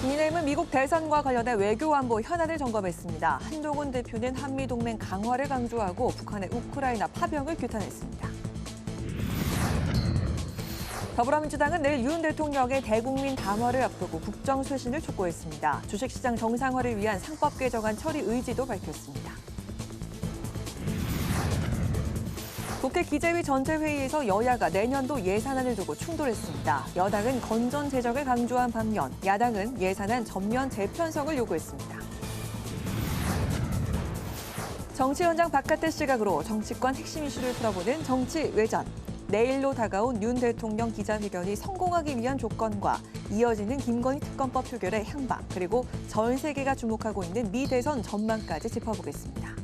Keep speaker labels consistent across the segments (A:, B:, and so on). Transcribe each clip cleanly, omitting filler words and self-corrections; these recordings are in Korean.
A: 국민의힘은 미국 대선과 관련해 외교 안보 현안을 점검했습니다. 한동훈 대표는 한미동맹 강화를 강조하고 북한의 우크라이나 파병을 규탄했습니다. 더불어민주당은 내일 윤 대통령의 대국민 담화를 앞두고 국정 쇄신을 촉구했습니다. 주식시장 정상화를 위한 상법 개정안 처리 의지도 밝혔습니다. 국회 기재위 전체 회의에서 여야가 내년도 예산안을 두고 충돌했습니다. 여당은 건전 재정을 강조한 반면 야당은 예산안 전면 재편성을 요구했습니다. 정치 현장 바깥의 시각으로 정치권 핵심 이슈를 풀어보는 정치 외전. 내일로 다가온 윤 대통령 기자회견이 성공하기 위한 조건과 이어지는 김건희 특검법 표결의 향방, 그리고 전 세계가 주목하고 있는 미 대선 전망까지 짚어보겠습니다.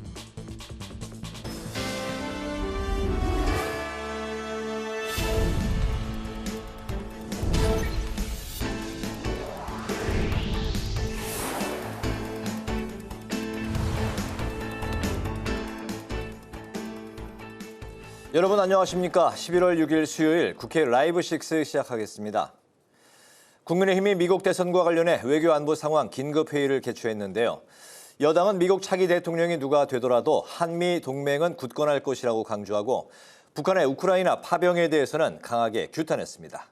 B: 여러분 안녕하십니까? 11월 6일 수요일 국회 라이브 6 시작하겠습니다. 국민의힘이 미국 대선과 관련해 외교 안보 상황 긴급 회의를 개최했는데요. 여당은 미국 차기 대통령이 누가 되더라도 한미 동맹은 굳건할 것이라고 강조하고 북한의 우크라이나 파병에 대해서는 강하게 규탄했습니다.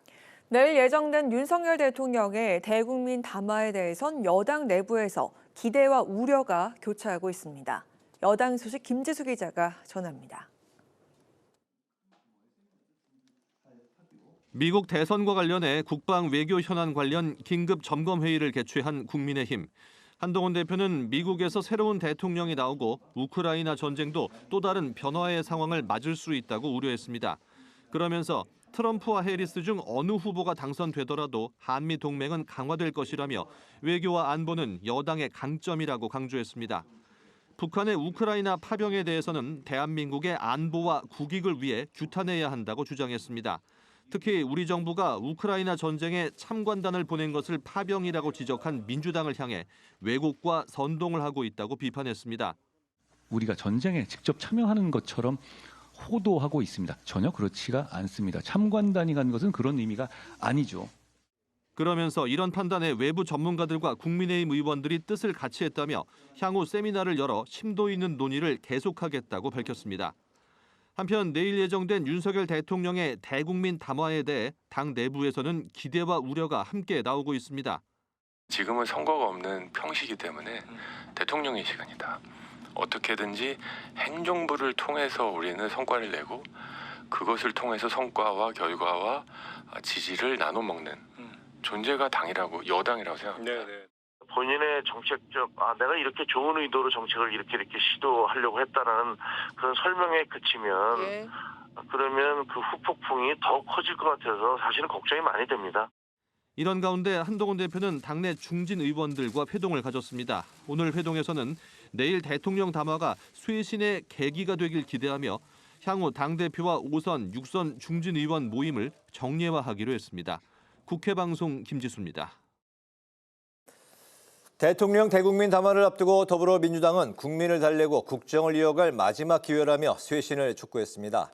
A: 내일 예정된 윤석열 대통령의 대국민 담화에 대해선 여당 내부에서 기대와 우려가 교차하고 있습니다. 여당 소식 김지수 기자가 전합니다.
C: 미국 대선과 관련해 국방 외교 현안 관련 긴급 점검 회의를 개최한 국민의힘. 한동훈 대표는 미국에서 새로운 대통령이 나오고 우크라이나 전쟁도 또 다른 변화의 상황을 맞을 수 있다고 우려했습니다. 그러면서 트럼프와 해리스 중 어느 후보가 당선되더라도 한미 동맹은 강화될 것이라며 외교와 안보는 여당의 강점이라고 강조했습니다. 북한의 우크라이나 파병에 대해서는 대한민국의 안보와 국익을 위해 규탄해야 한다고 주장했습니다. 특히 우리 정부가 우크라이나 전쟁에 참관단을 보낸 것을 파병이라고 지적한 민주당을 향해 왜곡과 선동을 하고 있다고 비판했습니다.
D: 우리가 전쟁에 직접 참여하는 것처럼 호도하고 있습니다. 전혀 그렇지가 않습니다. 참관단이 간 것은 그런 의미가 아니죠.
C: 그러면서 이런 판단에 외부 전문가들과 국민의힘 의원들이 뜻을 같이 했다며 향후 세미나를 열어 심도 있는 논의를 계속하겠다고 밝혔습니다. 한편 내일 예정된 윤석열 대통령의 대국민 담화에 대해 당 내부에서는 기대와 우려가 함께 나오고 있습니다.
E: 지금은 선거가 없는 평시이기 때문에 대통령의 시간이다. 어떻게든지 행정부를 통해서 우리는 성과를 내고 그것을 통해서 성과와 결과와 지지를 나눠 먹는 존재가 당이라고 여당이라고 생각합니다.
F: 본인의 정책적 내가 이렇게 좋은 의도로 정책을 이렇게 시도하려고 했다라는 그런 설명에 그치면 그러면 그 후폭풍이 더 커질 것 같아서 사실은 걱정이 많이 됩니다.
C: 이런 가운데 한동훈 대표는 당내 중진 의원들과 회동을 가졌습니다. 오늘 회동에서는 내일 대통령 담화가 쇄신의 계기가 되길 기대하며 향후 당대표와 5선, 6선 중진 의원 모임을 정례화하기로 했습니다. 국회방송 김지수입니다.
B: 대통령 대국민 담화를 앞두고 더불어민주당은 국민을 달래고 국정을 이어갈 마지막 기회라며 쇄신을 촉구했습니다.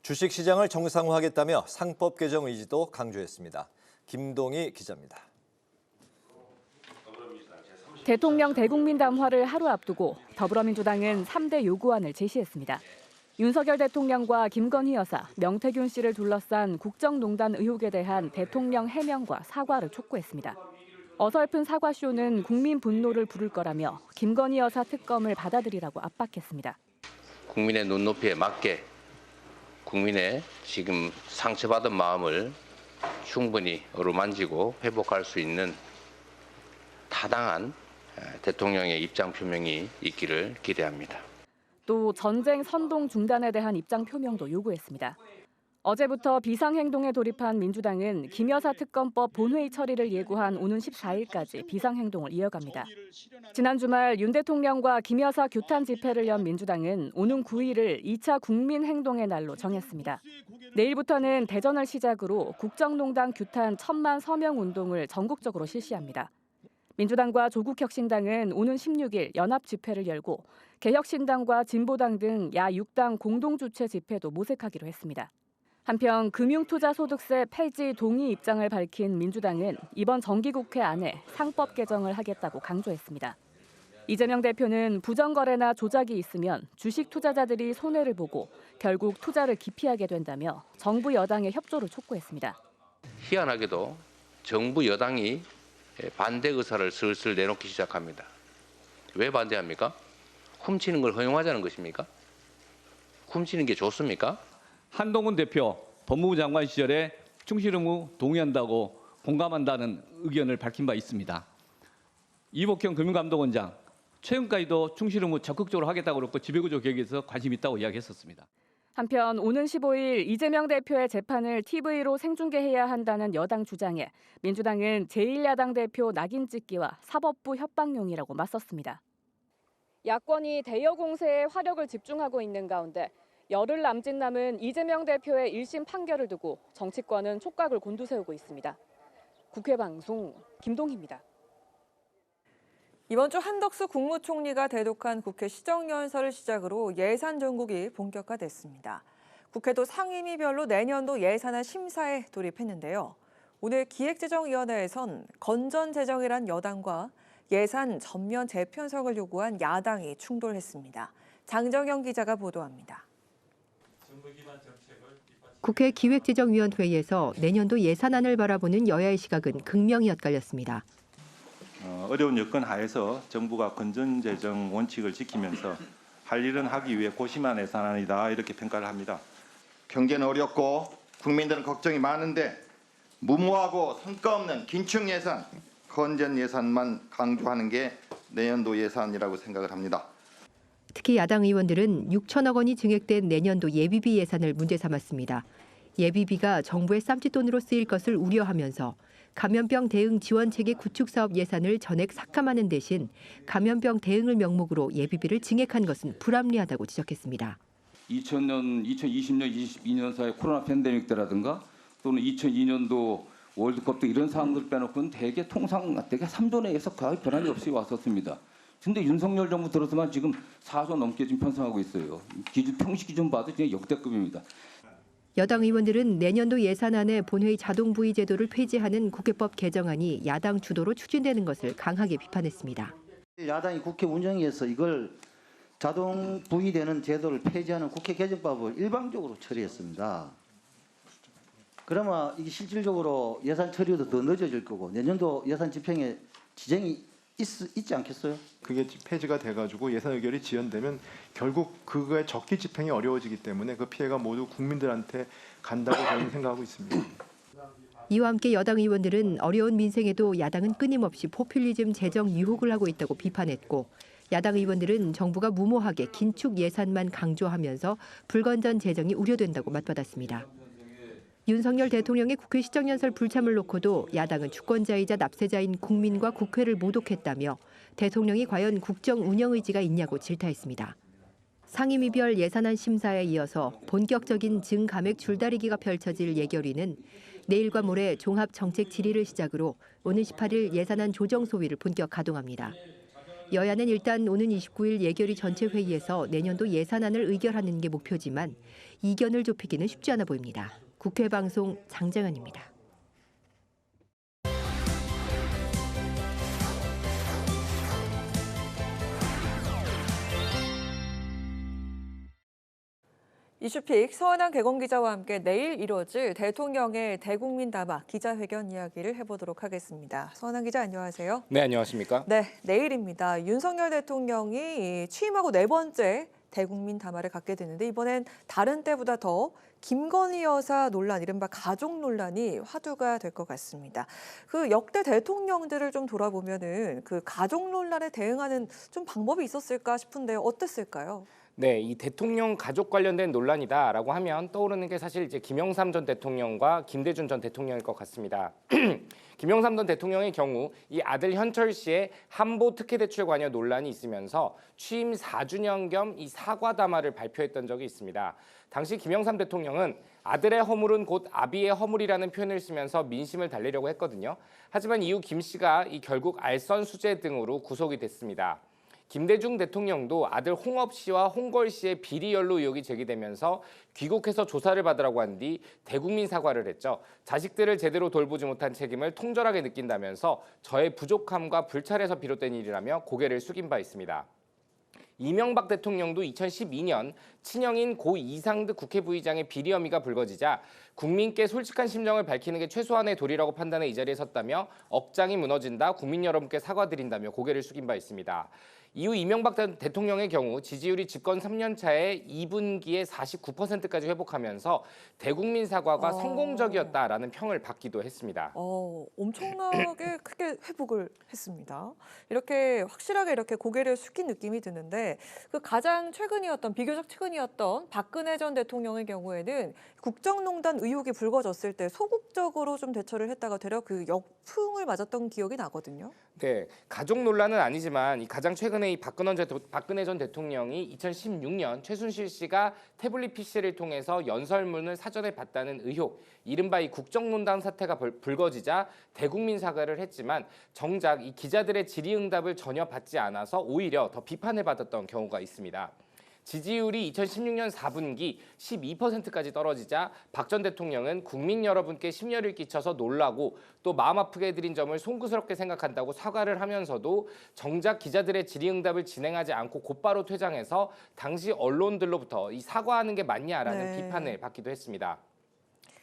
B: 주식시장을 정상화하겠다며 상법 개정 의지도 강조했습니다. 김동희 기자입니다.
G: 대통령 대국민 담화를 하루 앞두고 더불어민주당은 3대 요구안을 제시했습니다. 윤석열 대통령과 김건희 여사, 명태균 씨를 둘러싼 국정농단 의혹에 대한 대통령 해명과 사과를 촉구했습니다. 어설픈 사과쇼는 국민 분노를 부를 거라며 김건희 여사 특검을 받아들이라고 압박했습니다.
H: 국민의 눈높이에 맞게 국민의 지금 상처받은 마음을 충분히 어루만지고 회복할 수 있는 타당한 대통령의 입장 표명이 있기를 기대합니다.
G: 또 전쟁 선동 중단에 대한 입장 표명도 요구했습니다. 어제부터 비상행동에 돌입한 민주당은 김 여사 특검법 본회의 처리를 예고한 오는 14일까지 비상행동을 이어갑니다. 지난 주말 윤 대통령과 김 여사 규탄 집회를 연 민주당은 오는 9일을 2차 국민행동의 날로 정했습니다. 내일부터는 대전을 시작으로 국정농단 규탄 1000만 서명 운동을 전국적으로 실시합니다. 민주당과 조국혁신당은 오는 16일 연합 집회를 열고 개혁신당과 진보당 등 야 6당 공동주최 집회도 모색하기로 했습니다. 한편 금융투자소득세 폐지 동의 입장을 밝힌 민주당은 이번 정기국회 안에 상법 개정을 하겠다고 강조했습니다. 이재명 대표는 부정거래나 조작이 있으면 주식 투자자들이 손해를 보고 결국 투자를 기피하게 된다며 정부 여당의 협조를 촉구했습니다.
H: 희한하게도 정부 여당이 반대 의사를 슬슬 내놓기 시작합니다. 왜 반대합니까? 훔치는 걸 허용하자는 것입니까? 훔치는 게 좋습니까?
I: 한동훈 대표 법무부 장관 시절에 충실 의무 동의한다고 공감한다는 의견을 밝힌 바 있습니다. 이복형 금융감독원장 최근까지도 충실 의무 적극적으로 하겠다고 그랬고 지배구조 개혁에서 관심 있다고 이야기했었습니다.
G: 한편 오는 15일 이재명 대표의 재판을 TV로 생중계해야 한다는 여당 주장에 민주당은 제1야당 대표 낙인 찍기와 사법부 협박용이라고 맞섰습니다. 야권이 대여 공세에 화력을 집중하고 있는 가운데 열흘 남짓 남은 이재명 대표의 1심 판결을 두고 정치권은 촉각을 곤두세우고 있습니다. 국회 방송 김동희입니다.
A: 이번 주 한덕수 국무총리가 대독한 국회 시정연설을 시작으로 예산 전국이 본격화됐습니다. 국회도 상임위별로 내년도 예산안 심사에 돌입했는데요. 오늘 기획재정위원회에선 건전재정이란 여당과 예산 전면 재편성을 요구한 야당이 충돌했습니다. 장정영 기자가 보도합니다.
J: 국회 기획재정위원회에서 내년도 예산안을 바라보는 여야의 시각은 극명히 엇갈렸습니다.
K: 어려운 여건 하에서 정부가 건전재정 원칙을 지키면서 할 일은 하기 위해 고심한 예산안이다 이렇게 평가를 합니다.
L: 경제는 어렵고 국민들은 걱정이 많은데 무모하고 성과 없는 긴축 예산, 건전 예산만 강조하는 게 내년도 예산이라고 생각을 합니다.
J: 특히 야당 의원들은 6천억 원이 증액된 내년도 예비비 예산을 문제 삼았습니다. 예비비가 정부의 쌈짓돈으로 쓰일 것을 우려하면서 감염병 대응 지원체계 구축 사업 예산을 전액 삭감하는 대신 감염병 대응을 명목으로 예비비를 증액한 것은 불합리하다고 지적했습니다.
I: 2020년, 22년 사이 코로나 팬데믹 때라든가 또는 2002년도 월드컵 때 이런 상황들 빼놓고는 대개 통상 대개 3조 내에서 거의 변함이 없이 왔었습니다. 근데 윤석열 정부 들어서만 지금 4조 넘게 지금 편성하고 있어요. 평시 기준 봐도 그냥 역대급입니다.
J: 여당 의원들은 내년도 예산안에 본회의 자동 부의 제도를 폐지하는 국회법 개정안이 야당 주도로 추진되는 것을 강하게 비판했습니다.
M: 야당이 국회 운영위에서 이걸 자동 부의되는 제도를 폐지하는 국회 개정법을 일방적으로 처리했습니다. 그러면 이게 실질적으로 예산 처리도 더 늦어질 거고 내년도 예산 집행에 지장이 있지 않겠어요?
N: 그게 폐지가 돼가지고 예산 의결이 지연되면 결국 그거의 적기 집행이 어려워지기 때문에 그 피해가 모두 국민들한테 간다고 저는 생각하고 있습니다.
J: 이와 함께 여당 의원들은 어려운 민생에도 야당은 끊임없이 포퓰리즘 재정 유혹을 하고 있다고 비판했고 야당 의원들은 정부가 무모하게 긴축 예산만 강조하면서 불건전 재정이 우려된다고 맞받았습니다. 윤석열 대통령의 국회 시정연설 불참을 놓고도 야당은 주권자이자 납세자인 국민과 국회를 모독했다며 대통령이 과연 국정 운영 의지가 있냐고 질타했습니다. 상임위별 예산안 심사에 이어서 본격적인 증감액 줄다리기가 펼쳐질 예결위는 내일과 모레 종합정책 질의를 시작으로 오는 18일 예산안 조정소위를 본격 가동합니다. 여야는 일단 오는 29일 예결위 전체 회의에서 내년도 예산안을 의결하는 게 목표지만 이견을 좁히기는 쉽지 않아 보입니다. 국회 방송 장정현입니다.
A: 이슈픽 서한한 개공 기자와 함께 내일 이뤄질 대통령의 대국민 담화 기자회견 이야기를 해보도록 하겠습니다. 서한한 기자 안녕하세요.
O: 네, 안녕하십니까?
A: 네, 내일입니다. 윤석열 대통령이 취임하고 네 번째 대국민 담화를 갖게 되는데 이번엔 다른 때보다 더 김건희 여사 논란, 이른바 가족 논란이 화두가 될 것 같습니다. 그 역대 대통령들을 좀 돌아보면은 그 가족 논란에 대응하는 좀 방법이 있었을까 싶은데요. 어땠을까요?
O: 네, 이 대통령 가족 관련된 논란이다라고 하면 떠오르는 게 사실 이제 김영삼 전 대통령과 김대중 전 대통령일 것 같습니다. 김영삼 전 대통령의 경우 이 아들 현철 씨의 한보 특혜 대출 관여 논란이 있으면서 취임 4주년 겸 이 사과 담화를 발표했던 적이 있습니다. 당시 김영삼 대통령은 아들의 허물은 곧 아비의 허물이라는 표현을 쓰면서 민심을 달래려고 했거든요. 하지만 이후 김 씨가 이 결국 알선수재 등으로 구속이 됐습니다. 김대중 대통령도 아들 홍업 씨와 홍걸 씨의 비리 연루 의혹이 제기되면서 귀국해서 조사를 받으라고 한 뒤 대국민 사과를 했죠. 자식들을 제대로 돌보지 못한 책임을 통절하게 느낀다면서 저의 부족함과 불찰에서 비롯된 일이라며 고개를 숙인 바 있습니다. 이명박 대통령도 2012년 친형인 고 이상득 국회 부의장의 비리 혐의가 불거지자 국민께 솔직한 심정을 밝히는 게 최소한의 도리라고 판단해 이 자리에 섰다며 억장이 무너진다, 국민 여러분께 사과드린다며 고개를 숙인 바 있습니다. 이후 이명박 대통령의 경우 지지율이 집권 3년 차에 2분기에 49%까지 회복하면서 대국민 사과가 성공적이었다라는 평을 받기도 했습니다.
A: 엄청나게 크게 회복을 했습니다. 이렇게 확실하게 이렇게 고개를 숙인 느낌이 드는데 그 가장 최근이었던 비교적 최근이었던 박근혜 전 대통령의 경우에는 국정농단 의혹이 불거졌을 때 소극적으로 좀 대처를 했다가 되려 그 역풍을 맞았던 기억이 나거든요.
O: 네, 가족 논란은 아니지만 이 가장 최근에 이 박근혜 전 대통령이 2016년 최순실 씨가 태블릿 PC를 통해서 연설문을 사전에 봤다는 의혹, 이른바 이 국정농단 사태가 불거지자 대국민 사과를 했지만 정작 이 기자들의 질의응답을 전혀 받지 않아서 오히려 더 비판을 받았던 경우가 있습니다. 지지율이 2016년 4분기 12%까지 떨어지자 박 전 대통령은 국민 여러분께 심려를 끼쳐서 놀라고 또 마음 아프게 해드린 점을 송구스럽게 생각한다고 사과를 하면서도 정작 기자들의 질의응답을 진행하지 않고 곧바로 퇴장해서 당시 언론들로부터 이 사과하는 게 맞냐라는 비판을 받기도 했습니다.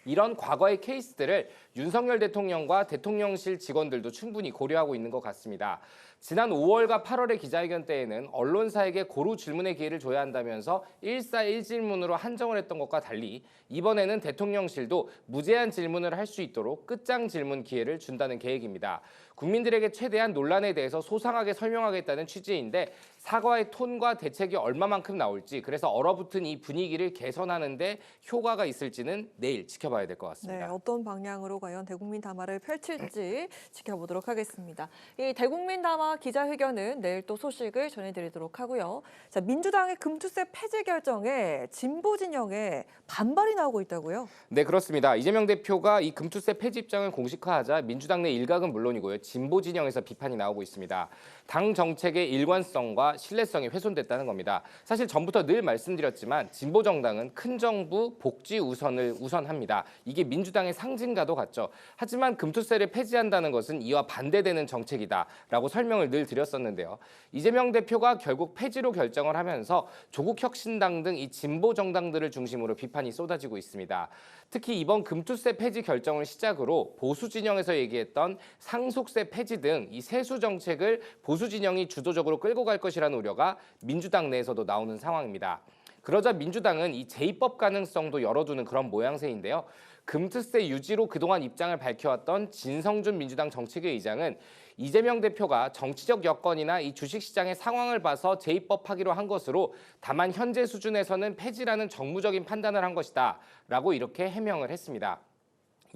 O: 이런 과거의 케이스들을 윤석열 대통령과 대통령실 직원들도 충분히 고려하고 있는 것 같습니다. 지난 5월과 8월의 기자회견 때에는 언론사에게 고루 질문의 기회를 줘야 한다면서 1사1질문으로 한정을 했던 것과 달리 이번에는 대통령실도 무제한 질문을 할 수 있도록 끝장 질문 기회를 준다는 계획입니다. 국민들에게 최대한 논란에 대해서 소상하게 설명하겠다는 취지인데 사과의 톤과 대책이 얼마만큼 나올지, 그래서 얼어붙은 이 분위기를 개선하는 데 효과가 있을지는 내일 지켜봐야 될 것 같습니다.
A: 네, 어떤 방향으로 과연 대국민 담화를 펼칠지 지켜보도록 하겠습니다. 이 대국민 담화 기자회견은 내일 또 소식을 전해드리도록 하고요. 자, 민주당의 금투세 폐지 결정에 진보 진영에 반발이 나오고 있다고요?
O: 네, 그렇습니다. 이재명 대표가 이 금투세 폐지 입장을 공식화하자 민주당 내 일각은 물론이고요, 진보 진영에서 비판이 나오고 있습니다. 당 정책의 일관성과 신뢰성이 훼손됐다는 겁니다. 사실 전부터 늘 말씀드렸지만 진보 정당은 큰 정부, 복지 우선을 우선합니다. 이게 민주당의 상징과도 같죠. 하지만 금투세를 폐지한다는 것은 이와 반대되는 정책이다라고 설명을 늘 드렸었는데요. 이재명 대표가 결국 폐지로 결정을 하면서 조국혁신당 등 이 진보 정당들을 중심으로 비판이 쏟아지고 있습니다. 특히 이번 금투세 폐지 결정을 시작으로 보수 진영에서 얘기했던 상속세 폐지 등 이 세수 정책을 보수 진영이 주도적으로 끌고 갈 것이라는 우려가 민주당 내에서도 나오는 상황입니다. 그러자 민주당은 이 제2법 가능성도 열어두는 그런 모양새인데요. 금투세 유지로 그동안 입장을 밝혀왔던 진성준 민주당 정책위 의장은 이재명 대표가 정치적 여건이나 이 주식시장의 상황을 봐서 제2법 하기로 한 것으로 다만 현재 수준에서는 폐지라는 정무적인 판단을 한 것이다 라고 이렇게 해명을 했습니다.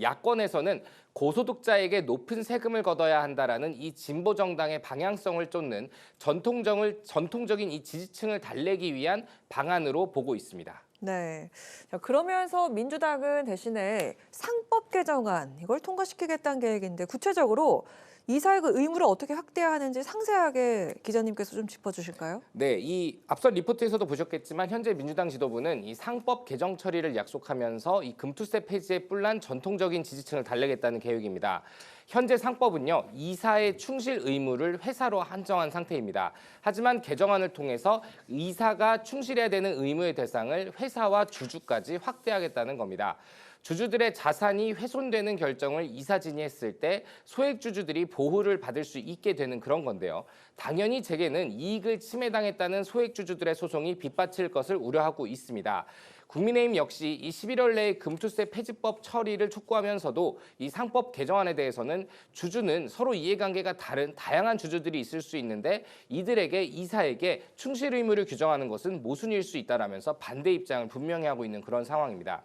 O: 야권에서는 고소득자에게 높은 세금을 걷어야 한다라는 이 진보 정당의 방향성을 쫓는 전통적인 이 지지층을 달래기 위한 방안으로 보고 있습니다.
A: 네. 자, 그러면서 민주당은 대신에 상법 개정안 이걸 통과시키겠다는 계획인데 구체적으로 이사의 그 의무를 어떻게 확대해야 하는지 상세하게 기자님께서 좀 짚어주실까요?
O: 네, 이 앞선 리포트에서도 보셨겠지만 현재 민주당 지도부는 이 상법 개정 처리를 약속하면서 이 금투세 폐지에 뿔난 전통적인 지지층을 달래겠다는 계획입니다. 현재 상법은요, 이사의 충실 의무를 회사로 한정한 상태입니다. 하지만 개정안을 통해서 이사가 충실해야 되는 의무의 대상을 회사와 주주까지 확대하겠다는 겁니다. 주주들의 자산이 훼손되는 결정을 이사진이 했을 때 소액주주들이 보호를 받을 수 있게 되는 그런 건데요. 당연히 재계는 이익을 침해당했다는 소액주주들의 소송이 빗받칠 것을 우려하고 있습니다. 국민의힘 역시 이 11월 내에 금투세 폐지법 처리를 촉구하면서도 이 상법 개정안에 대해서는 주주는 서로 이해관계가 다른 다양한 주주들이 있을 수 있는데 이들에게 이사에게 충실 의무를 규정하는 것은 모순일 수 있다라면서 반대 입장을 분명히 하고 있는 그런 상황입니다.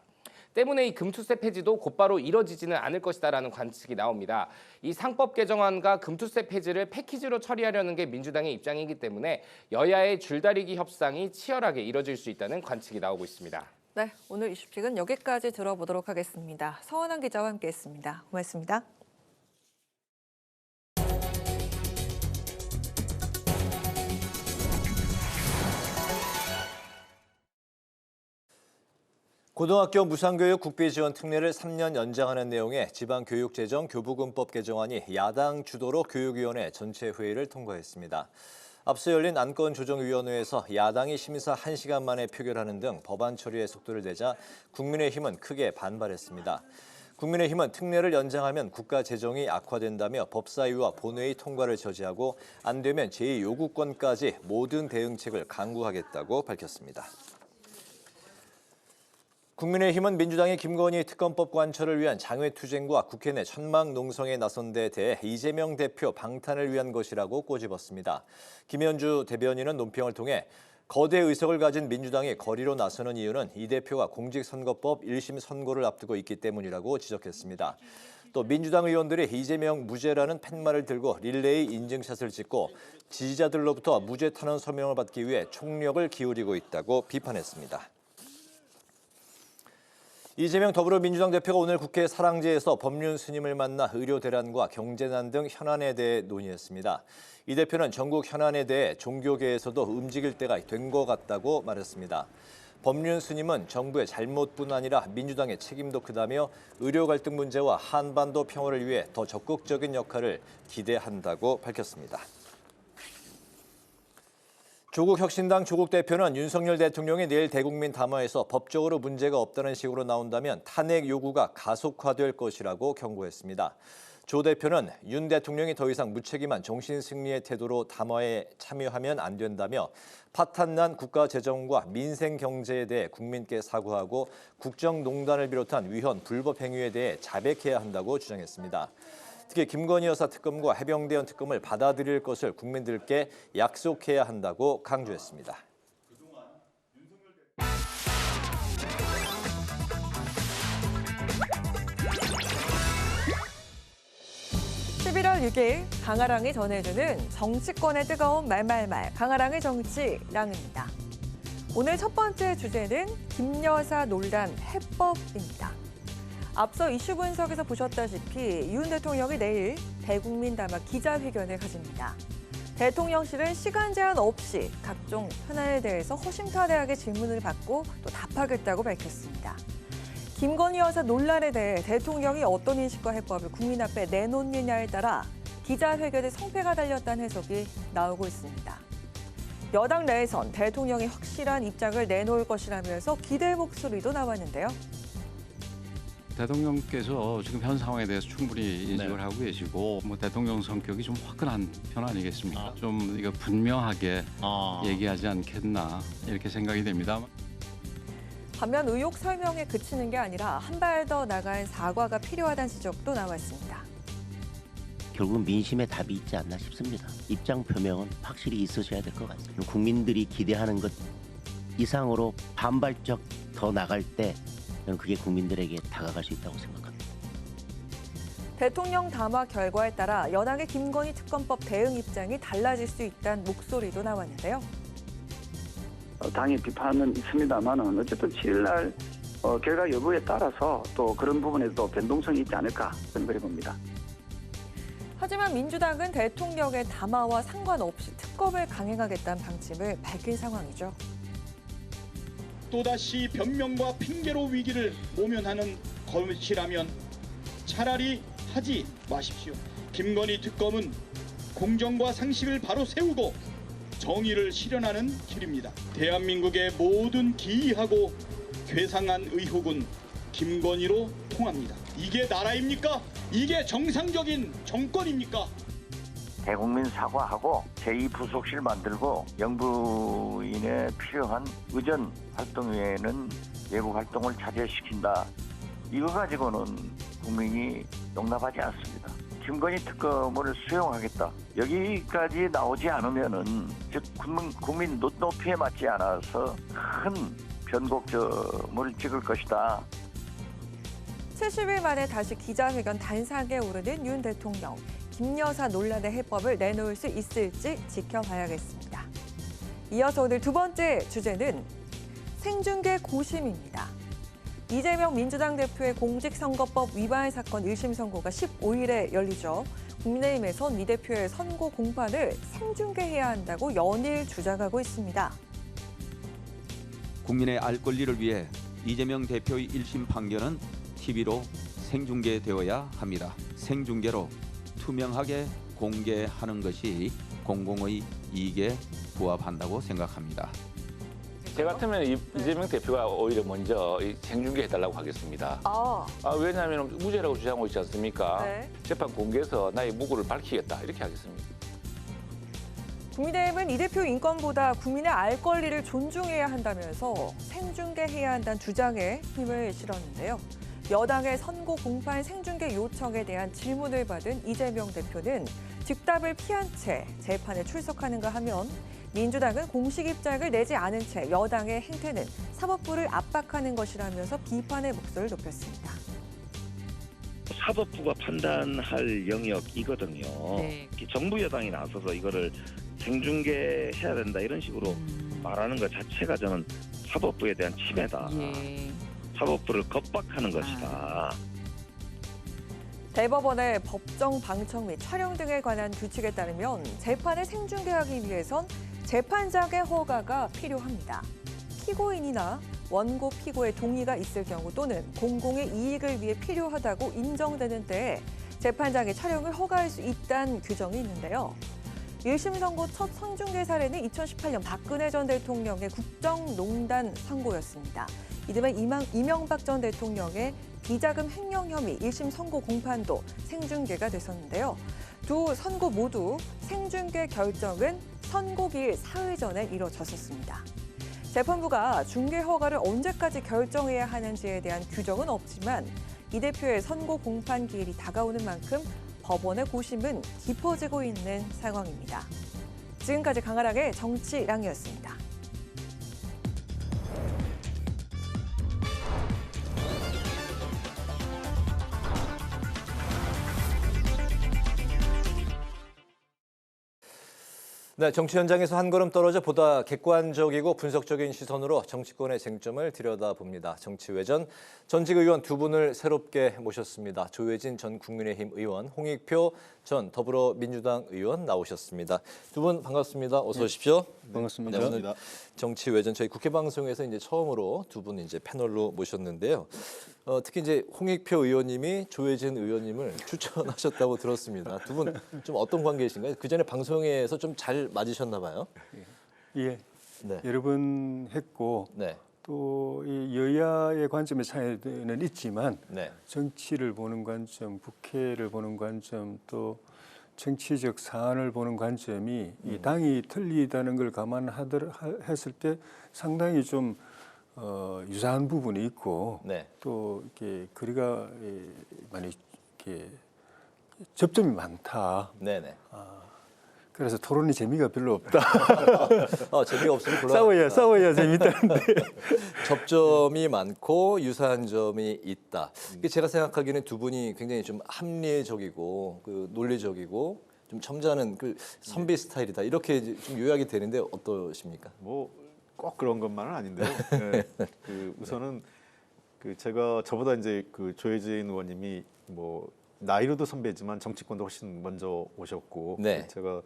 O: 때문에 이 금투세 폐지도 곧바로 이뤄지지는 않을 것이다라는 관측이 나옵니다. 이 상법 개정안과 금투세 폐지를 패키지로 처리하려는 게 민주당의 입장이기 때문에 여야의 줄다리기 협상이 치열하게 이뤄질 수 있다는 관측이 나오고 있습니다.
A: 네, 오늘 이슈픽은 여기까지 들어보도록 하겠습니다. 서원한 기자와 함께했습니다. 고맙습니다.
B: 고등학교 무상교육 국비지원 특례를 3년 연장하는 내용의 지방교육재정 교부금법 개정안이 야당 주도로 교육위원회 전체 회의를 통과했습니다. 앞서 열린 안건조정위원회에서 야당이 심사 1시간 만에 표결하는 등 법안 처리에 속도를 내자 국민의힘은 크게 반발했습니다. 국민의힘은 특례를 연장하면 국가 재정이 악화된다며 법사위와 본회의 통과를 저지하고 안 되면 제2요구권까지 모든 대응책을 강구하겠다고 밝혔습니다. 국민의힘은 민주당이 김건희 특검법 관철을 위한 장외투쟁과 국회 내 천막 농성에 나선 데 대해 이재명 대표 방탄을 위한 것이라고 꼬집었습니다. 김현주 대변인은 논평을 통해 거대 의석을 가진 민주당이 거리로 나서는 이유는 이 대표가 공직선거법 1심 선고를 앞두고 있기 때문이라고 지적했습니다. 또 민주당 의원들이 이재명 무죄라는 팻말을 들고 릴레이 인증샷을 찍고 지지자들로부터 무죄 탄원 서명을 받기 위해 총력을 기울이고 있다고 비판했습니다. 이재명 더불어민주당 대표가 오늘 국회 사랑제에서 법륜 스님을 만나 의료 대란과 경제난 등 현안에 대해 논의했습니다. 이 대표는 전국 현안에 대해 종교계에서도 움직일 때가 된 것 같다고 말했습니다. 법륜 스님은 정부의 잘못뿐 아니라 민주당의 책임도 크다며 의료 갈등 문제와 한반도 평화를 위해 더 적극적인 역할을 기대한다고 밝혔습니다. 조국혁신당 조국 대표는 윤석열 대통령이 내일 대국민 담화에서 법적으로 문제가 없다는 식으로 나온다면 탄핵 요구가 가속화될 것이라고 경고했습니다. 조 대표는 윤 대통령이 더 이상 무책임한 정신승리의 태도로 담화에 참여하면 안 된다며 파탄난 국가 재정과 민생 경제에 대해 국민께 사과하고 국정농단을 비롯한 위헌 불법 행위에 대해 자백해야 한다고 주장했습니다. 특히 김건희 여사 특검과 해병대원 특검을 받아들일 것을 국민들께 약속해야 한다고 강조했습니다.
A: 11월 6일 강아랑이 전해주는 정치권의 뜨거운 말말말 강아랑의 정치랑입니다. 오늘 첫 번째 주제는 김여사 논란 해법입니다. 앞서 이슈 분석에서 보셨다시피 윤 대통령이 내일 대국민 담화 기자회견을 가집니다. 대통령실은 시간 제한 없이 각종 현안에 대해서 허심탄회하게 질문을 받고 또 답하겠다고 밝혔습니다. 김건희 여사 논란에 대해 대통령이 어떤 인식과 해법을 국민 앞에 내놓느냐에 따라 기자회견의 성패가 달렸다는 해석이 나오고 있습니다. 여당 내에선 대통령이 확실한 입장을 내놓을 것이라면서 기대 목소리도 나왔는데요.
P: 대통령께서 지금 현 상황에 대해서 충분히 인식을 하고 계시고 대통령 성격이 좀 화끈한 편 아니겠습니까? 좀 이거 분명하게 얘기하지 않겠나 이렇게 생각이 됩니다.
A: 반면 의혹 설명에 그치는 게 아니라 한 발 더 나간 사과가 필요하다는 지적도 나왔습니다.
Q: 결국은 민심의 답이 있지 않나 싶습니다. 입장 표명은 확실히 있으셔야 될 것 같습니다. 국민들이 기대하는 것 이상으로 반발적 더 나갈 때 저는 그게 국민들에게 다가갈 수 있다고 생각합니다.
A: 대통령 담화 결과에 따라 여당의 김건희 특검법 대응 입장이 달라질 수 있다는 목소리도 나왔는데요.
R: 당의 비판은 있습니다만 어쨌든 7일 날 결과 여부에 따라서 또 그런 부분에도 변동성이 있지 않을까 생각해 봅니다.
A: 하지만 민주당은 대통령의 담화와 상관없이 특검을 강행하겠다는 방침을 밝힌 상황이죠.
S: 또다시 변명과 핑계로 위기를 모면하는 것이라면 차라리 하지 마십시오. 김건희 특검은 공정과 상식을 바로 세우고 정의를 실현하는 길입니다. 대한민국의 모든 기이하고 괴상한 의혹은 김건희로 통합니다. 이게 나라입니까? 이게 정상적인 정권입니까?
F: 대국민 사과하고 제2부속실 만들고 영부인에 필요한 의전 활동 외에는 외부 활동을 자제시킨다. 이거 가지고는 국민이 용납하지 않습니다. 김건희 특검을 수용하겠다. 여기까지 나오지 않으면은 즉 국민 눈높이에 맞지 않아서 큰 변곡점을 찍을 것이다.
A: 70일 만에 다시 기자회견 단상에 오르는 윤 대통령. 김여사 논란의 해법을 내놓을 수 있을지 지켜봐야겠습니다. 이어서 오늘 두 번째 주제는 생중계 고심입니다. 이재명 민주당 대표의 공직선거법 위반 사건 1심 선고가 15일에 열리죠. 국민의힘에선 이 대표의 선고 공판을 생중계해야 한다고 연일 주장하고 있습니다.
T: 국민의 알 권리를 위해 이재명 대표의 1심 판결은 TV로 생중계되어야 합니다. 생중계로 투명하게 공개하는 것이 공공의 이익에 부합한다고 생각합니다.
U: 제 같으면 이재명 대표가 오히려 먼저 생중계해달라고 하겠습니다. 왜냐하면 무죄라고 주장하고 있지 않습니까?
A: 네.
U: 재판 공개해서 나의 무고를 밝히겠다 이렇게 하겠습니다.
A: 국민의힘은 이 대표 인권보다 국민의 알 권리를 존중해야 한다면서 생중계해야 한다는 주장에 힘을 실었는데요. 여당의 선고 공판 생중계 요청에 대한 질문을 받은 이재명 대표는 즉답을 피한 채 재판에 출석하는가 하면 민주당은 공식 입장을 내지 않은 채 여당의 행태는 사법부를 압박하는 것이라면서 비판의 목소리를 높였습니다.
V: 사법부가 판단할 영역이거든요.
A: 네.
V: 정부 여당이 나서서 이거를 생중계해야 된다 이런 식으로 말하는 것 자체가 저는 사법부에 대한 침해다. 사법부를 겁박하는 것이다.
A: 대법원의 법정 방청 및 촬영 등에 관한 규칙에 따르면 재판을 생중계하기 위해선 재판장의 허가가 필요합니다. 피고인이나 원고 피고의 동의가 있을 경우 또는 공공의 이익을 위해 필요하다고 인정되는 때에 재판장이 촬영을 허가할 수 있다는 규정이 있는데요. 1심 선고 첫 생중계 사례는 2018년 박근혜 전 대통령의 국정농단 선고였습니다. 이듬해 이명박 전 대통령의 비자금 횡령 혐의 1심 선고 공판도 생중계가 됐었는데요. 두 선고 모두 생중계 결정은 선고기일 사흘 전에 이뤄졌었습니다. 재판부가 중계 허가를 언제까지 결정해야 하는지에 대한 규정은 없지만 이 대표의 선고 공판 기일이 다가오는 만큼 법원의 고심은 깊어지고 있는 상황입니다. 지금까지 강아락의 정치랑이었습니다.
B: 네, 정치 현장에서 한 걸음 떨어져 보다 객관적이고 분석적인 시선으로 정치권의 쟁점을 들여다봅니다. 정치외전 전직 의원 두 분을 새롭게 모셨습니다. 조혜진 전 국민의힘 의원, 홍익표 전 더불어민주당 의원 나오셨습니다. 두 분 반갑습니다. 어서 오십시오.
W: 반갑습니다.
B: 네, 오늘 정치외전 저희 국회 방송에서 이제 처음으로 두 분 이제 패널로 모셨는데요. 특히 이제 홍익표 의원님이 조혜진 의원님을 추천하셨다고 들었습니다. 두 분 좀 어떤 관계이신가요? 그 전에 방송에서 좀 잘 맞으셨나 봐요.
W: 예,
B: 네.
W: 여러 번 했고 또 이 여야의 관점의 차이는 있지만 정치를 보는 관점, 국회를 보는 관점, 또 정치적 사안을 보는 관점이 이 당이 틀리다는 걸 감안했을 때 상당히 좀 유사한 부분이 있고 또 이렇게 거리가 많이 이렇게 접점이 많다.
B: 네네.
W: 그래서 토론이 재미가 별로 없다.
B: 재미가 없으면
W: 싸워야 재밌다는데.
B: 접점이 많고 유사한 점이 있다. 제가 생각하기에는 두 분이 굉장히 좀 합리적이고 그 논리적이고 좀 점잖은 그 선비 스타일이다. 이렇게 좀 요약이 되는데 어떠십니까?
X: 뭐 꼭 그런 것만은 아닌데요. 네. 그 우선은 그 제가 저보다 이제 그 조혜진 의원님이 뭐 나이로도 선배지만 정치권도 훨씬 먼저 오셨고 제가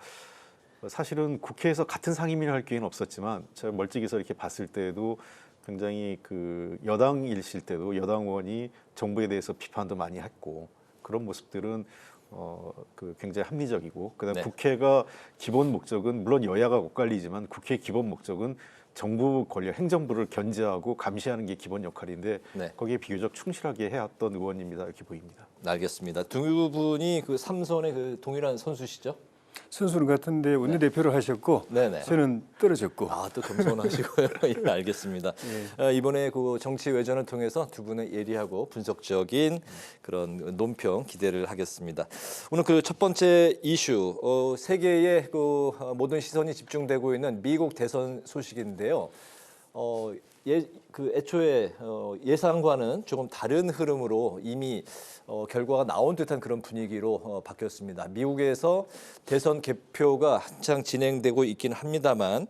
X: 사실은 국회에서 같은 상임위를 할 기회는 없었지만 제가 멀찍이서 이렇게 봤을 때도 굉장히 그 여당이실 때도 여당 의원이 정부에 대해서 비판도 많이 했고 그런 모습들은 그 굉장히 합리적이고 그다음에 국회가 기본 목적은 물론 여야가 엇갈리지만 국회의 기본 목적은 정부 권력, 행정부를 견제하고 감시하는 게 기본 역할인데 거기에 비교적 충실하게 해왔던 의원입니다. 이렇게 보입니다.
B: 알겠습니다. 두 분이 그 삼선의 그 동일한 선수시죠?
W: 선수는 같은데 원내대표를 하셨고 저는 떨어졌고.
B: 또 겸손하시고요. 예, 알겠습니다. 이번에 그 정치 외전을 통해서 두 분의 예리하고 분석적인 그런 논평 기대를 하겠습니다. 오늘 그 첫 번째 이슈, 세계의 그 모든 시선이 집중되고 있는 미국 대선 소식인데요. 애초에 예상과는 조금 다른 흐름으로 이미 결과가 나온 듯한 그런 분위기로 바뀌었습니다. 미국에서 대선 개표가 한창 진행되고 있긴 합니다만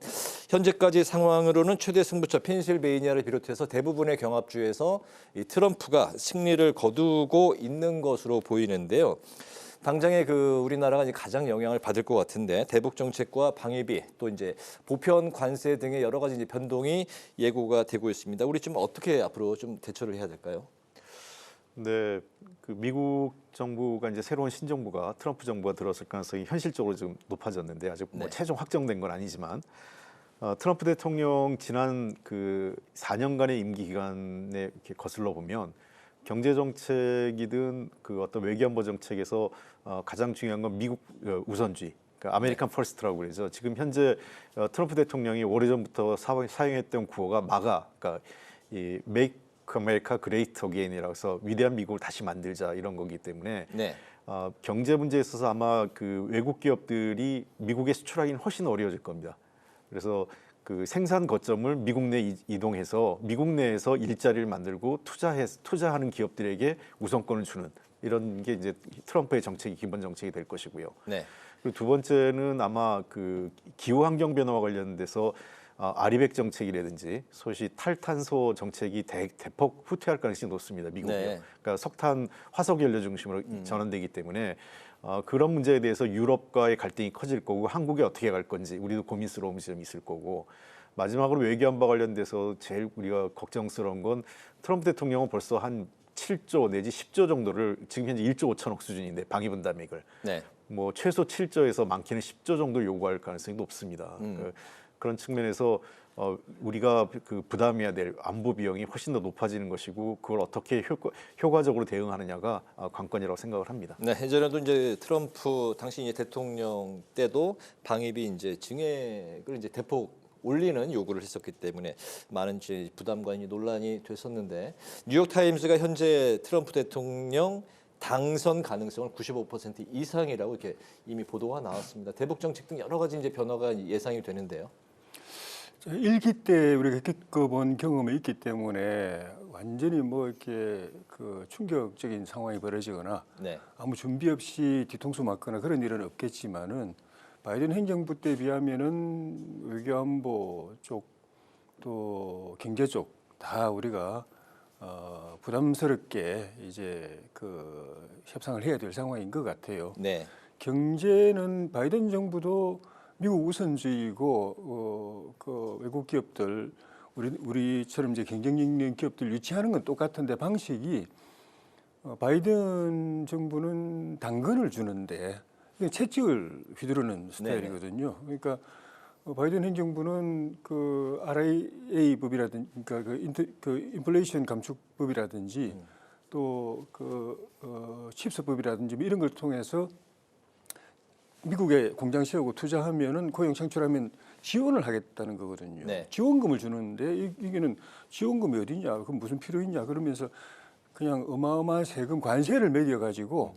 B: 현재까지 상황으로는 최대 승부처 펜실베이니아를 비롯해서 대부분의 경합주에서 이 트럼프가 승리를 거두고 있는 것으로 보이는데요. 당장에 그 우리나라가 이제 가장 영향을 받을 것 같은데 대북 정책과 방위비 또 이제 보편 관세 등의 여러 가지 이제 변동이 예고가 되고 있습니다. 우리 좀 어떻게 앞으로 좀 대처를 해야 될까요?
X: 네, 그 미국 정부가 이제 새로운 신정부가 트럼프 정부가 들어설 가능성이 현실적으로 좀 높아졌는데 아직 뭐 최종 확정된 건 아니지만 트럼프 대통령 지난 그 4년간의 임기 기간에 이렇게 거슬러 보면 경제 정책이든 그 어떤 외교안보 정책에서 가장 중요한 건 미국 우선주의, 그러니까 아메리칸 퍼스트라고 그래서 지금 현재 트럼프 대통령이 오래전부터 사용했던 구호가 마가, 그러니까 이 Make America Great Again이라고 해서 위대한 미국을 다시 만들자 이런 거기 때문에 경제 문제에 있어서 아마 그 외국 기업들이 미국에 수출하기는 훨씬 어려워질 겁니다. 그래서 그 생산 거점을 미국 내 이동해서 미국 내에서 일자리를 만들고 투자하는 기업들에게 우선권을 주는 이런 게 이제 트럼프의 정책이 기본 정책이 될 것이고요. 그리고 두 번째는 아마 그 기후 환경 변화와 관련돼서 아리백 정책이라든지 소위 탈탄소 정책이 대폭 후퇴할 가능성이 높습니다. 미국이요. 그러니까 석탄, 화석 연료 중심으로 전환되기 때문에 그런 문제에 대해서 유럽과의 갈등이 커질 거고 한국이 어떻게 갈 건지 우리도 고민스러운 점이 있을 거고 마지막으로 외교안보 관련돼서 제일 우리가 걱정스러운 건 트럼프 대통령은 벌써 한 7조 내지 10조 정도를 지금 현재 1조 5천억 수준인데 방위 분담액을 뭐 최소 7조에서 많게는 10조 정도 요구할 가능성이 높습니다. 그런 측면에서 우리가 그 부담해야 될 안보 비용이 훨씬 더 높아지는 것이고 그걸 어떻게 효과적으로 대응하느냐가 관건이라고 생각을 합니다.
B: 네, 예전에도 이제 트럼프 당시 대통령 때도 방위비 이제 증액을 이제 대폭 올리는 요구를 했었기 때문에 많은 이제 부담과 논란이 됐었는데 뉴욕 타임스가 현재 트럼프 대통령 당선 가능성을 95% 이상이라고 이렇게 이미 보도가 나왔습니다. 대북 정책 등 여러 가지 이제 변화가 예상이 되는데요.
W: 일기 때 우리가 겪어본 경험이 있기 때문에 완전히 뭐 이렇게 그 충격적인 상황이 벌어지거나 아무 준비 없이 뒤통수 맞거나 그런 일은 없겠지만은 바이든 행정부 때 비하면은 외교안보 쪽 또 경제 쪽 다 우리가 부담스럽게 이제 그 협상을 해야 될 상황인 것 같아요. 경제는 바이든 정부도 미국 우선주의고 그 외국 기업들 우리처럼 이제 경쟁력 있는 기업들 유치하는 건 똑같은데 방식이 바이든 정부는 당근을 주는데 채찍을 휘두르는 스타일이거든요. 그러니까 바이든 행정부는 그 RIA법이라든지 그러니까 그 인플레이션 감축법이라든지 또 그 칩스법이라든지 뭐 이런 걸 통해서 미국에 공장 세우고 투자하면은 고용 창출하면 지원을 하겠다는 거거든요. 지원금을 주는데 이게는 지원금이 어디냐, 그럼 무슨 필요 있냐 그러면서 그냥 어마어마한 세금 관세를 매겨가지고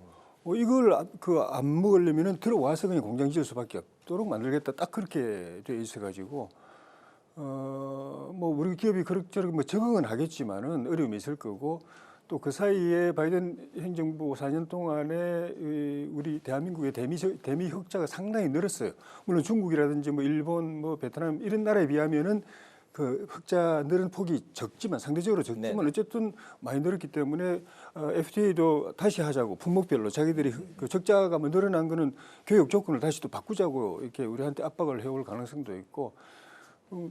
W: 이걸 그 안 먹으려면은 들어와서 그냥 공장 지을 수밖에 없도록 만들겠다 딱 그렇게 돼 있어가지고 뭐 우리 기업이 그럭저럭 뭐 적응은 하겠지만은 어려움이 있을 거고. 또 그 사이에 바이든 행정부 4년 동안에 우리 대한민국의 대미 흑자가 상당히 늘었어요. 물론 중국이라든지 뭐 일본, 뭐 베트남 이런 나라에 비하면은 그 흑자 늘은 폭이 적지만 상대적으로 적지만 어쨌든 많이 늘었기 때문에 FTA도 다시 하자고 품목별로 자기들이 그 적자가 뭐 늘어난 거는 교육 조건을 다시 또 바꾸자고 이렇게 우리한테 압박을 해올 가능성도 있고.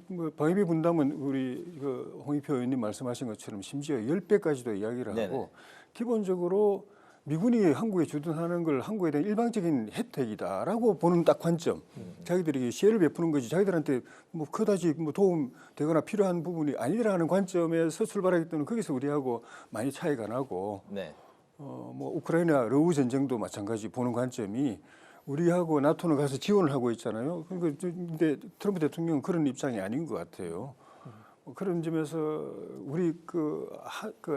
W: 뭐 방위비 분담은 우리 그 홍익표 의원님 말씀하신 것처럼 심지어 10배까지도 이야기를 하고 기본적으로 미군이 한국에 주둔하는 걸 한국에 대한 일방적인 혜택이다라고 보는 딱 관점. 자기들이 시혜를 베푸는 거지 자기들한테 뭐 그다지 뭐 도움 되거나 필요한 부분이 아니라는 관점에서 출발하기 때문에 거기서 우리하고 많이 차이가 나고 뭐 우크라이나 러우 전쟁도 마찬가지 보는 관점이 우리하고 나토는 가서 지원을 하고 있잖아요. 근데 트럼프 대통령은 그런 입장이 아닌 것 같아요. 그런 점에서 우리 그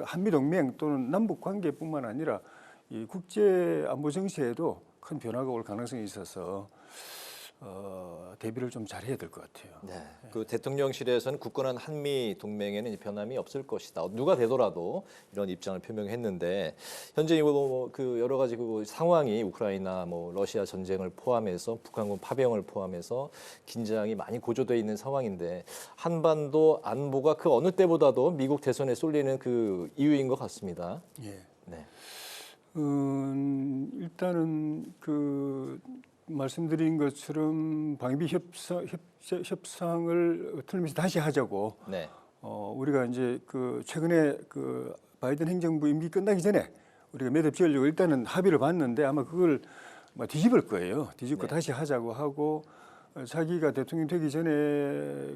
W: 한미 동맹 또는 남북 관계뿐만 아니라 이 국제 안보 정세에도 큰 변화가 올 가능성이 있어서 대비를 좀 잘해야 될 것 같아요.
B: 그 대통령실에서는 굳건한 한미 동맹에는 변함이 없을 것이다. 누가 되더라도 이런 입장을 표명했는데 현재 그 여러 가지 그 상황이 우크라이나 뭐 러시아 전쟁을 포함해서 북한군 파병을 포함해서 긴장이 많이 고조돼 있는 상황인데 한반도 안보가 그 어느 때보다도 미국 대선에 쏠리는 그 이유인 것 같습니다.
W: 일단은 그 말씀드린 것처럼 방위비 협상을 틀림없이 다시 하자고.
B: 네.
W: 우리가 이제 그 최근에 그 바이든 행정부 임기 끝나기 전에 우리가 매듭 지으려고 일단은 합의를 봤는데 아마 그걸 뒤집을 거예요. 뒤집고 다시 하자고 하고 자기가 대통령 되기 전에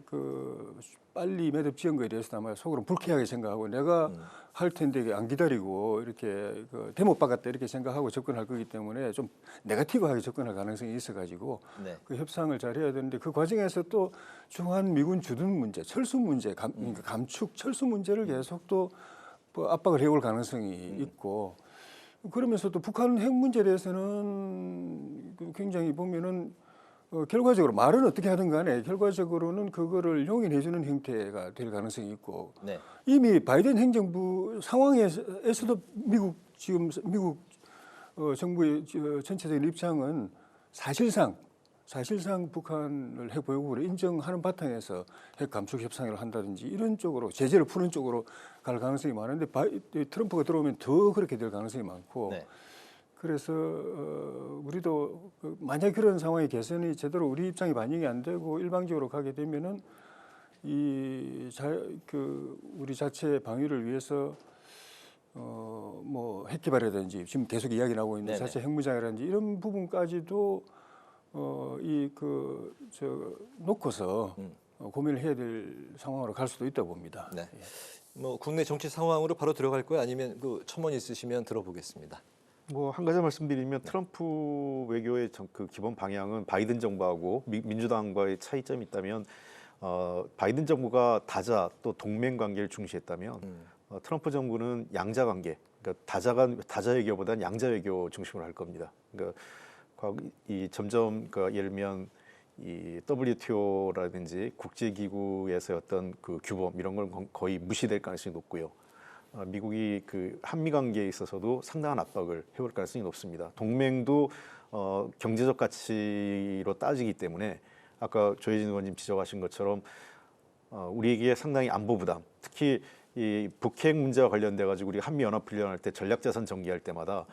W: 그 빨리 매듭 지은 거에 대해서 아마 속으로 불쾌하게 생각하고 내가 할 텐데 안 기다리고 이렇게 그 대못 박았다 이렇게 생각하고 접근할 거기 때문에 좀 네거티브하게 접근할 가능성이 있어가지고 그 협상을 잘 해야 되는데 그 과정에서 또 중한 미군 주둔 문제, 철수 문제, 그러니까 감축 철수 문제를 계속 또 압박을 해올 가능성이 있고 그러면서 또 북한 핵 문제에 대해서는 굉장히 보면은 결과적으로 말은 어떻게 하든 간에 결과적으로는 그거를 용인해주는 형태가 될 가능성이 있고 이미 바이든 행정부 상황에서도 미국 정부의 전체적인 입장은 사실상 북한을 핵 보유국으로 인정하는 바탕에서 핵 감축 협상을 한다든지 이런 쪽으로 제재를 푸는 쪽으로 갈 가능성이 많은데 트럼프가 들어오면 더 그렇게 될 가능성이 많고 그래서 우리도 만약 그런 상황의 개선이 제대로 우리 입장이 반영이 안 되고 일방적으로 가게 되면은 우리 자체 방위를 위해서 뭐 핵 개발이라든지 지금 계속 이야기 나오고 있는 자체 핵무장이라든지 이런 부분까지도 놓고서 고민을 해야 될 상황으로 갈 수도 있다고 봅니다.
B: 네. 뭐 국내 정치 상황으로 바로 들어갈 거예요? 아니면 그 첨언 있으시면 들어보겠습니다.
X: 뭐 한 가지 말씀드리면 트럼프 외교의 그 기본 방향은 바이든 정부하고 민주당과의 차이점이 있다면 바이든 정부가 다자 또 동맹 관계를 중시했다면 트럼프 정부는 양자 관계, 그러니까 다자 외교보다는 양자 외교 중심으로 할 겁니다. 그러니까 점점 예를 들면 이 WTO라든지 국제기구에서의 어떤 그 규범 이런 건 거의 무시될 가능성이 높고요. 미국이 그 한미 관계에 있어서도 상당한 압박을 해올 가능성이 높습니다. 동맹도 경제적 가치로 따지기 때문에 아까 조혜진 의원님 지적하신 것처럼 우리에게 상당히 안보 부담, 특히 이 북핵 문제와 관련돼 가지고 우리 한미 연합 훈련할 때 전략자산 전개할 때마다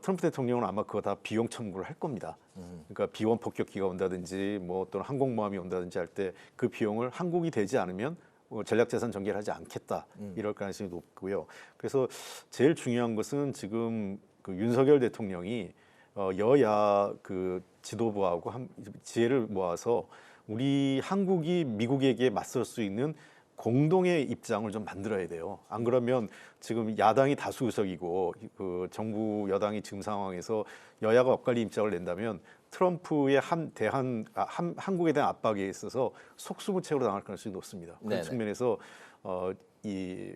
X: 트럼프 대통령은 아마 그거 다 비용 청구를 할 겁니다. 그러니까 비원 폭격기가 온다든지 뭐 또는 항공모함이 온다든지 할 때 그 비용을 한국이 되지 않으면 전략자산 전개를 하지 않겠다 이럴 가능성이 높고요. 그래서 제일 중요한 것은 지금 그 윤석열 대통령이 여야 그 지도부하고 지혜를 모아서 우리 한국이 미국에게 맞설 수 있는 공동의 입장을 좀 만들어야 돼요. 안 그러면 지금 야당이 다수 의석이고 그 정부 여당이 지금 상황에서 여야가 엇갈린 입장을 낸다면 트럼프의 한국에 대한 압박에 있어서 속수무책으로 당할 가능성이 높습니다. 그런 측면에서 이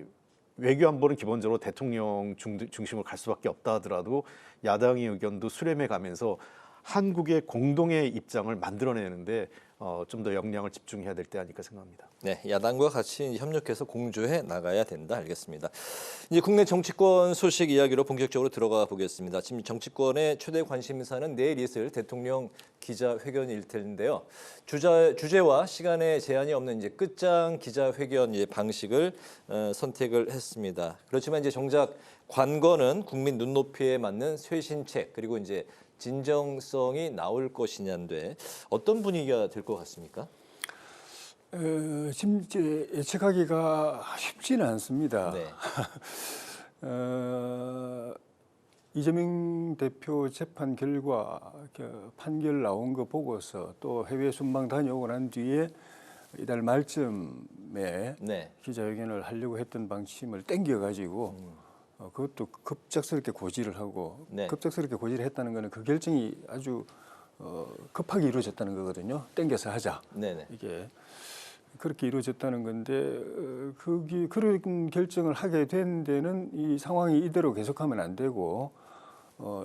X: 외교 안보는 기본적으로 대통령 중심으로 갈 수밖에 없다 하더라도 야당의 의견도 수렴해 가면서 한국의 공동의 입장을 만들어내는데 좀 더 역량을 집중해야 될 때 아닐까 생각합니다.
B: 네, 야당과 같이 협력해서 공조해 나가야 된다. 알겠습니다. 이제 국내 정치권 소식 이야기로 본격적으로 들어가 보겠습니다. 지금 정치권의 최대 관심사는 내일 있을 대통령 기자회견일 텐데요. 주제와 시간에 제한이 없는 이제 끝장 기자회견 방식을 선택을 했습니다. 그렇지만 이제 정작 관건은 국민 눈높이에 맞는 쇄신책 그리고 이제 진정성이 나올 것이냐인데 어떤 분위기가 될 것 같습니까?
W: 지금 이제 예측하기가 쉽지는 않습니다. 이재명 대표 재판 결과 판결 나온 거 보고서 또 해외 순방 다녀오고 난 뒤에 이달 말쯤에 기자회견을 하려고 했던 방침을 땡겨가지고 그것도 급작스럽게 고지를 하고 급작스럽게 고지를 했다는 거는 그 결정이 아주 급하게 이루어졌다는 거거든요. 땡겨서 하자. 이게 그렇게 이루어졌다는 건데 그런 결정을 하게 된 데는 이 상황이 이대로 계속하면 안 되고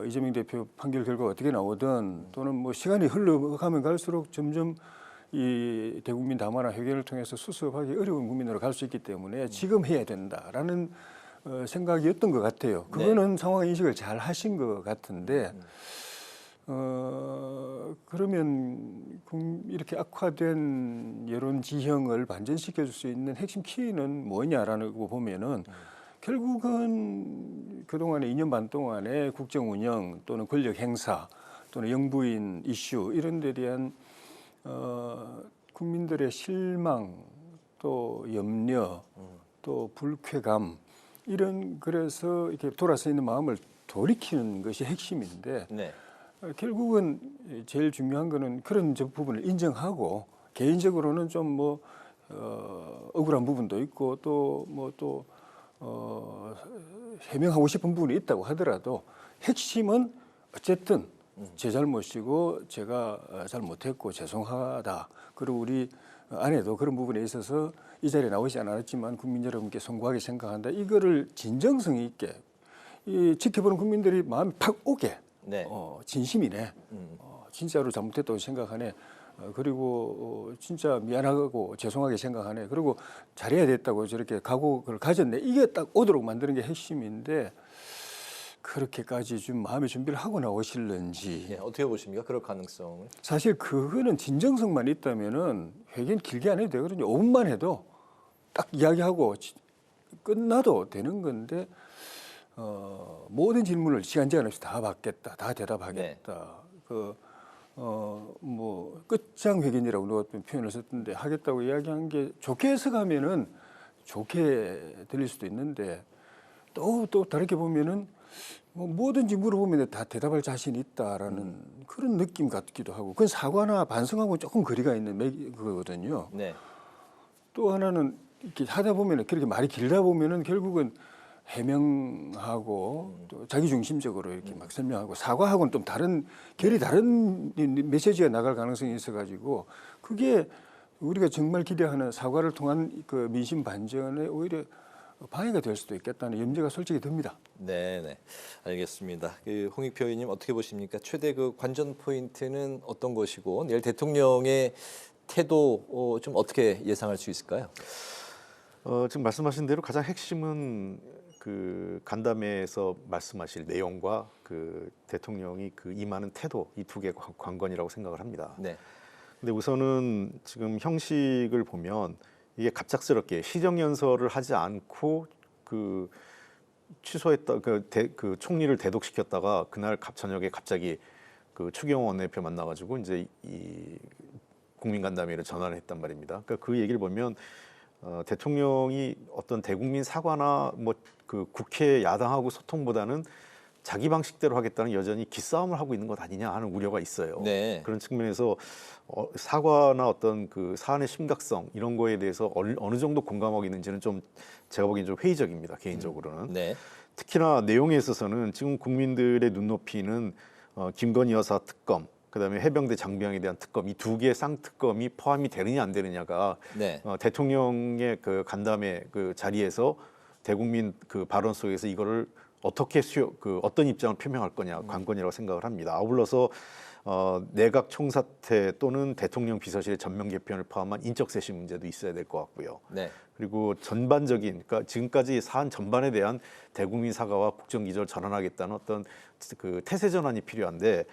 W: 이재명 대표 판결 결과가 어떻게 나오든 또는 뭐 시간이 흘러가면 갈수록 점점 이 대국민 담화나 회견을 통해서 수습하기 어려운 국민으로 갈 수 있기 때문에 지금 해야 된다라는 생각이었던 것 같아요. 그거는 상황 인식을 잘 하신 것 같은데 그러면 이렇게 악화된 여론 지형을 반전시켜 줄 수 있는 핵심 키는 뭐냐라는 거 보면은 결국은 그동안의 2년 반 동안의 국정 운영 또는 권력 행사 또는 영부인 이슈 이런 데 대한 국민들의 실망 또 염려 또 불쾌감 이런 그래서 이렇게 돌아서 있는 마음을 돌이키는 것이 핵심인데
B: 네.
W: 결국은 제일 중요한 거는 그런 부분을 인정하고 개인적으로는 좀 뭐 억울한 부분도 있고 또 해명하고 싶은 부분이 있다고 하더라도 핵심은 어쨌든 제 잘못이고 제가 잘못했고 죄송하다. 그리고 우리 아내도 그런 부분에 있어서 이 자리에 나오지 않았지만 국민 여러분께 송구하게 생각한다. 이거를 진정성 있게 이 지켜보는 국민들이 마음이 팍 오게
B: 네.
W: 진심이네. 진짜로 잘못했다고 생각하네. 그리고 진짜 미안하고 죄송하게 생각하네. 그리고 잘해야 됐다고 저렇게 각오를 가졌네. 이게 딱 오도록 만드는 게 핵심인데 그렇게까지 좀 마음의 준비를 하고 나오실는지.
B: 네, 어떻게 보십니까? 그럴 가능성을?
W: 사실 그거는 진정성만 있다면은 회견 길게 안 해도 되거든요. 5분만 해도 딱 이야기하고 끝나도 되는 건데 모든 질문을 시간 제한 없이 다 받겠다, 다 대답하겠다.
B: 네.
W: 뭐 끝장 회견이라고 누가 표현을 썼던데 하겠다고 이야기한 게 좋게 해석하면은 좋게 들릴 수도 있는데 또 다르게 보면은 뭐 뭐든지 물어보면 다 대답할 자신이 있다라는 그런 느낌 같기도 하고 그건 사과나 반성하고 조금 거리가 있는 거거든요.
B: 네.
W: 또 하나는 이렇게 하다 보면은 그렇게 말이 길다 보면은 결국은 해명하고 또 자기중심적으로 이렇게 막 설명하고 사과하고는 좀 다른 결이 다른 메시지가 나갈 가능성이 있어가지고 그게 우리가 정말 기대하는 사과를 통한 그 민심 반전에 오히려 방해가 될 수도 있겠다는 염려가 솔직히 듭니다.
B: 네, 알겠습니다. 홍익표 의원님 어떻게 보십니까? 최대 그 관전 포인트는 어떤 것이고 내일 대통령의 태도 좀 어떻게 예상할 수 있을까요?
X: 지금 말씀하신 대로 가장 핵심은 그 간담회에서 말씀하실 내용과 그 대통령이 그 임하는 태도 이 두 개 관건이라고 생각을 합니다.
B: 네.
X: 근데 우선은 지금 형식을 보면 이게 갑작스럽게 시정연설을 하지 않고 그 취소했다 그 총리를 대독시켰다가 그날 저녁에 갑자기 그 추경호 원내대표 만나가지고 이제 이 국민간담회를 전환을 했단 말입니다. 그러니까 그 얘기를 보면 대통령이 어떤 대국민 사과나 뭐 그 국회 야당하고 소통보다는 자기 방식대로 하겠다는 여전히 기싸움을 하고 있는 것 아니냐 하는 우려가 있어요.
B: 네.
X: 그런 측면에서 사과나 어떤 그 사안의 심각성 이런 거에 대해서 어느 정도 공감하고 있는지는 좀 제가 보기엔 좀 회의적입니다. 개인적으로는.
B: 네.
X: 특히나 내용에 있어서는 지금 국민들의 눈높이는 김건희 여사 특검, 그다음에 해병대 장병에 대한 특검 이 두 개의 쌍특검이 포함이 되느냐 안 되느냐가
B: 네.
X: 대통령의 그 간담회 그 자리에서 대국민 그 발언 속에서 이거를 어떻게 어떤 입장을 표명할 거냐 관건이라고 생각을 합니다. 아울러서 내각 총사퇴 또는 대통령 비서실의 전면 개편을 포함한 인적 쇄신 문제도 있어야 될 것 같고요.
B: 네.
X: 그리고 전반적인 그러니까 지금까지 사안 전반에 대한 대국민 사과와 국정 기조를 전환하겠다는 어떤 그 태세 전환이 필요한데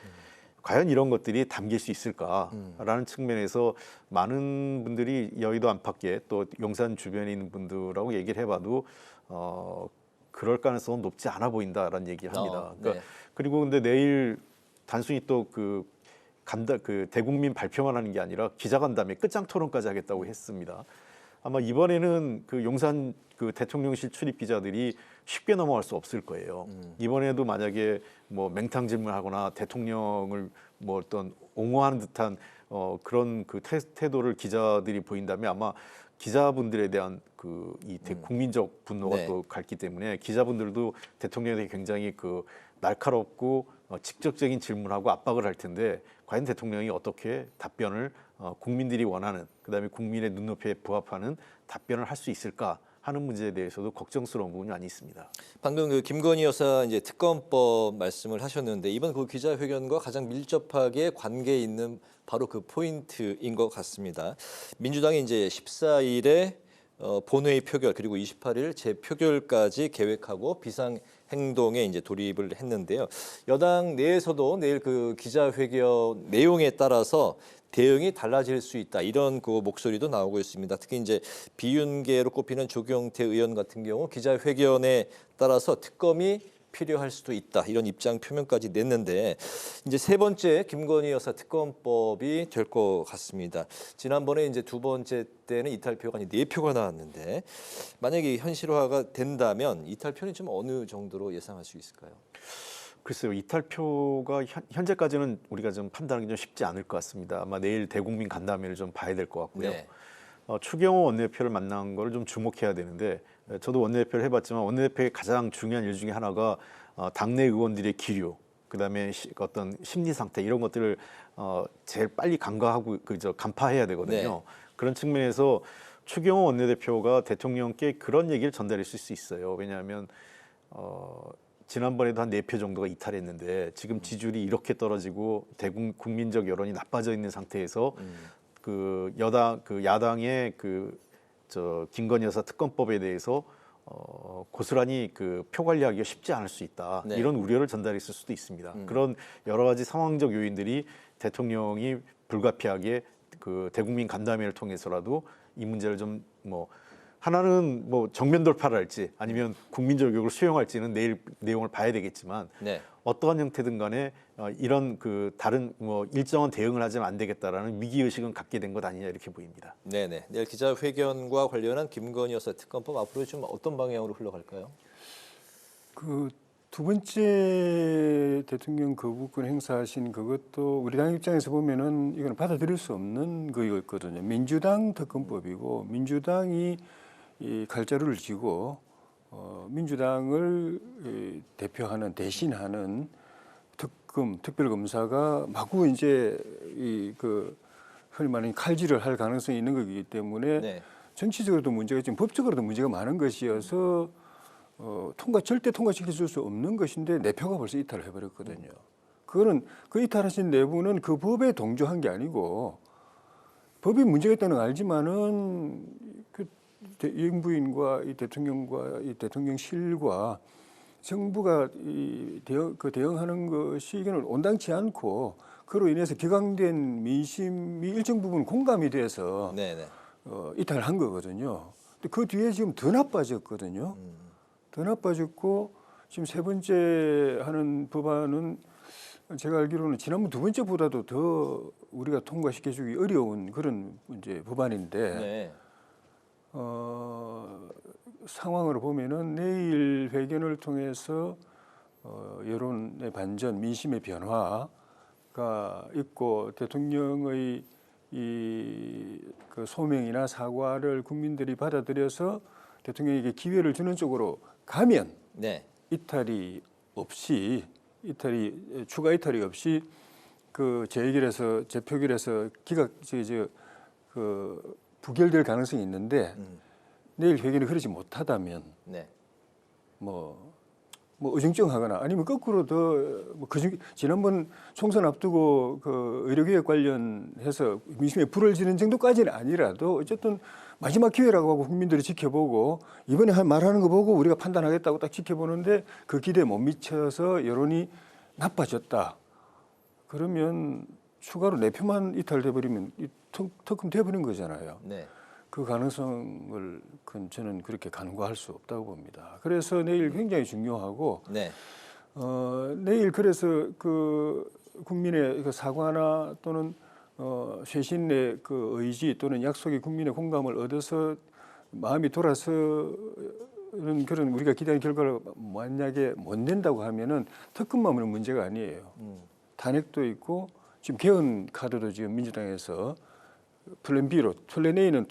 X: 과연 이런 것들이 담길 수 있을까라는 측면에서 많은 분들이 여의도 안팎에 또 용산 주변에 있는 분들하고 얘기를 해봐도 그럴 가능성은 높지 않아 보인다라는 얘기를 합니다. 그러니까
B: 네.
X: 그리고 근데 내일 단순히 또 그 대국민 발표만 하는 게 아니라 기자간담회 끝장 토론까지 하겠다고 했습니다. 아마 이번에는 그 용산 그 대통령실 출입 기자들이 쉽게 넘어갈 수 없을 거예요. 이번에도 만약에 뭐 맹탕 질문하거나 대통령을 뭐 어떤 옹호하는 듯한 그런 그 태도를 기자들이 보인다면 아마 기자분들에 대한 그 이 국민적 분노가
B: 네.
X: 또 갔기 때문에 기자분들도 대통령에 대해 굉장히 그 날카롭고 직접적인 질문하고 압박을 할 텐데 과연 대통령이 어떻게 답변을 국민들이 원하는 그다음에 국민의 눈높이에 부합하는 답변을 할 수 있을까 하는 문제에 대해서도 걱정스러운 부분이 많이 있습니다.
B: 방금 그 김건희 여사 이제 특검법 말씀을 하셨는데 이번 그 기자회견과 가장 밀접하게 관계 있는 바로 그 포인트인 것 같습니다. 민주당이 이제 14일에 본회의 표결 그리고 28일 재표결까지 계획하고 행동에 이제 돌입을 했는데요. 여당 내에서도 내일 그 기자회견 내용에 따라서 대응이 달라질 수 있다 이런 그 목소리도 나오고 있습니다. 특히 이제 비윤계로 꼽히는 조경태 의원 같은 경우 기자회견에 따라서 특검이 필요할 수도 있다 이런 입장 표명까지 냈는데 이제 세 번째 김건희 여사 특검법이 될 것 같습니다. 지난번에 이제 두 번째 때는 이탈표가 아니 4표가 나왔는데 만약에 현실화가 된다면 이탈표는 좀 어느 정도로 예상할 수 있을까요?
X: 글쎄요, 이탈표가 현재까지는 우리가 좀 판단하기 좀 쉽지 않을 것 같습니다. 아마 내일 대국민 간담회를 좀 봐야 될 것 같고요.
B: 네.
X: 추경호 원내대표를 만난 거를 좀 주목해야 되는데 저도 원내대표를 해봤지만 원내대표의 가장 중요한 일 중에 하나가 당내 의원들의 기류, 그다음에 어떤 심리 상태 이런 것들을 제일 빨리 간과하고 간파해야 되거든요.
B: 네.
X: 그런 측면에서 추경호 원내대표가 대통령께 그런 얘기를 전달했을 수 있어요. 왜냐하면 지난번에도 한 4표 정도가 이탈했는데 지금 지지율이 이렇게 떨어지고 국민적 여론이 나빠져 있는 상태에서 그 야당의 김건희 여사 특검법에 대해서 고스란히 그 표 관리하기가 쉽지 않을 수 있다.
B: 네.
X: 이런 우려를 전달했을 수도 있습니다. 그런 여러 가지 상황적 요인들이 대통령이 불가피하게 그 대국민 간담회를 통해서라도 이 문제를 좀 하나는 정면 돌파를 할지 아니면 국민적 요구를 수용할지는 내일 내용을 봐야 되겠지만
B: 네.
X: 어떠한 형태든 간에 이런 그 다른 일정한 대응을 하지는 안 되겠다라는 위기 의식은 갖게 된 것 아니냐 이렇게 보입니다.
B: 네네. 내일 기자회견과 관련한 김건희 여사 특검법 앞으로 좀 어떤 방향으로 흘러갈까요?
W: 그 두 번째 대통령 거부권 행사하신 그것도 우리 당 입장에서 보면은 이건 받아들일 수 없는 거였거든요. 민주당 특검법이고 민주당이 이 칼자루를 쥐고 민주당을 대표하는 대신하는 특별검사가 마구 이제 흔히 말하는 칼질을 할 가능성이 있는 거기 때문에
B: 네.
W: 정치적으로도 문제가 있지만 법적으로도 문제가 많은 것이어서 절대 통과시킬 수 없는 것인데 4표가 벌써 이탈을 해버렸거든요. 그거는 그 이탈하신 내부는 그 법에 동조한 게 아니고 법이 문제가 있다는 걸 알지만은 영부인과 이 대통령과 이 대통령실과 정부가 대응하는 것이 이거는 온당치 않고 그로 인해서 격앙된 민심이 일정 부분 공감이 돼서 이탈한 거거든요. 근데 그 뒤에 지금 더 나빠졌거든요. 더 나빠졌고 지금 세 번째 하는 법안은 제가 알기로는 지난번 두 번째보다도 더 우리가 통과시켜주기 어려운 그런 이제 법안인데
B: 네.
W: 상황으로 보면은 내일 회견을 통해서 여론의 반전, 민심의 변화가 있고 대통령의 그 소명이나 사과를 국민들이 받아들여서 대통령에게 기회를 주는 쪽으로 가면
B: 네.
W: 추가 이탈이 없이 그 재표결에서 부결될 가능성이 있는데 내일 회견이 그러지 못하다면 어정쩡하거나 아니면 거꾸로 지난번 총선 앞두고 그 의료개혁 관련해서 민심에 불을 지는 정도까지는 아니라도 어쨌든 마지막 기회라고 하고 국민들이 지켜보고 이번에 말하는 거 보고 우리가 판단하겠다고 딱 지켜보는데 그 기대에 못 미쳐서 여론이 나빠졌다. 그러면 추가로 4표만 이탈돼 버리면 특검 돼버린 거잖아요.
B: 네.
W: 그 가능성을 저는 그렇게 간과할 수 없다고 봅니다. 그래서 내일 굉장히 중요하고 내일 그래서 그 국민의 그 사과나 또는 쇄신의 그 의지 또는 약속이 국민의 공감을 얻어서 마음이 돌아서는 그런 우리가 기대하는 결과를 만약에 못 낸다고 하면은 특검만은 문제가 아니에요. 탄핵도 있고 지금 개헌 카드도 지금 민주당에서 플랜 B로, 플랜 A는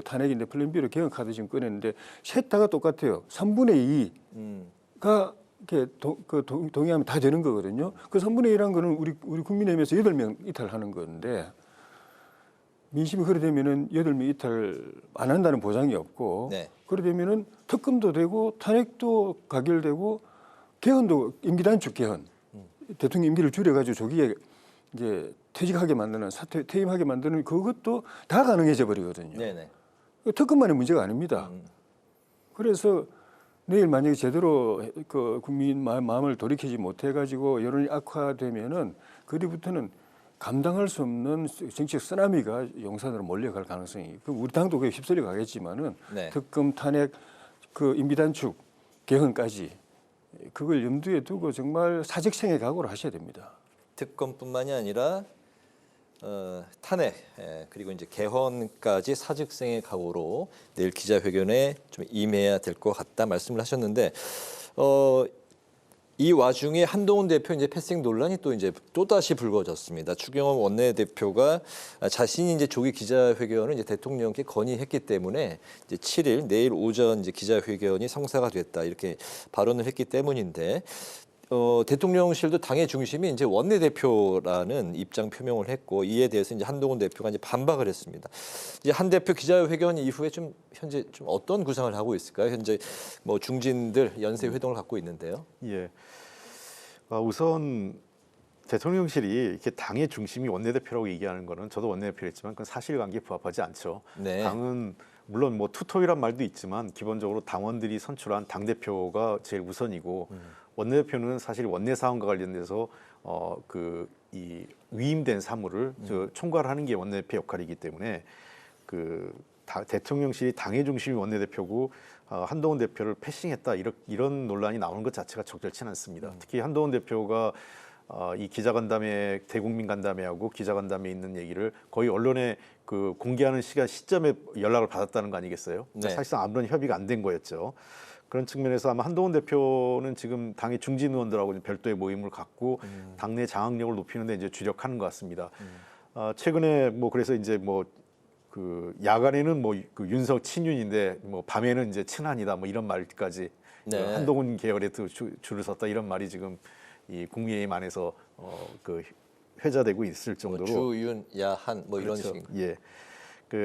W: 탄핵인데 플랜 B로 개헌 카드 지금 꺼냈는데 셋 다가 똑같아요. 3분의 2가 동의하면 다 되는 거거든요. 그 3분의 1한 거는 우리 국민의힘에서 8명 이탈하는 건데 민심이 그래 되면은 8명 이탈 안 한다는 보장이 없고 그래 되면은 특검도 되고 탄핵도 가결되고 개헌도 임기 단축 개헌 대통령 임기를 줄여가지고 조기에 이제 퇴직하게 만드는 퇴임하게 만드는 그것도 다 가능해져 버리거든요. 특검만의 문제가 아닙니다. 그래서 내일 만약에 제대로 그 국민 마음을 돌이키지 못해가지고 여론이 악화되면은 그 뒤부터는 감당할 수 없는 정치적 쓰나미가 용산으로 몰려갈 가능성이. 그럼 우리 당도 그게 휩쓸려 가겠지만은
B: 네.
W: 특검 탄핵 그 임기단축 개헌까지 그걸 염두에 두고 정말 사직생의 각오를 하셔야 됩니다.
B: 특검뿐만이 아니라 탄핵 그리고 이제 개헌까지 사직생의 각오로 내일 기자회견에 좀 임해야 될 것 같다 말씀을 하셨는데 이 와중에 한동훈 대표 이제 패싱 논란이 또 다시 불거졌습니다. 추경호 원내대표가 자신이 이제 조기 기자회견을 이제 대통령께 건의했기 때문에 이제 7일 내일 오전 이제 기자회견이 성사가 됐다 이렇게 발언을 했기 때문인데. 대통령실도 당의 중심이 이제 원내대표라는 입장 표명을 했고 이에 대해서 이제 한동훈 대표가 이제 반박을 했습니다. 이제 한 대표 기자회견 이후에 좀 현재 좀 어떤 구상을 하고 있을까요? 현재 뭐 중진들 연쇄 회동을 갖고 있는데요.
X: 예. 우선 대통령실이 이렇게 당의 중심이 원내대표라고 얘기하는 거는 저도 원내대표였지만 그건 사실관계에 부합하지 않죠.
B: 네.
X: 당은 물론 뭐 투톱이란 말도 있지만 기본적으로 당원들이 선출한 당 대표가 제일 우선이고. 원내대표는 사실 원내 사항과 관련돼서 이 위임된 사무를 총괄하는 게 원내대표 역할이기 때문에 대통령실이 당의 중심이 원내대표고 한동훈 대표를 패싱했다 이런 논란이 나오는 것 자체가 적절치는 않습니다. 특히 한동훈 대표가 이 기자간담회 대국민 간담회하고 기자간담회에 있는 얘기를 거의 언론에 공개하는 시점에 연락을 받았다는 거 아니겠어요?
B: 네.
X: 사실상 아무런 협의가 안 된 거였죠. 그런 측면에서 아마 한동훈 대표는 지금 당의 중진 의원들하고 별도의 모임을 갖고 당내 장악력을 높이는 데 이제 주력하는 것 같습니다. 최근에 뭐 그래서 이제 야간에는 윤석 친윤인데 밤에는 이제 친한이다 이런 말까지
B: 네.
X: 한동훈 계열에 줄을 섰다 이런 말이 지금 이 국민의힘 안에서 회자되고 있을 정도로
B: 주윤 야한 이런
X: 그렇죠.
B: 식.
X: 예.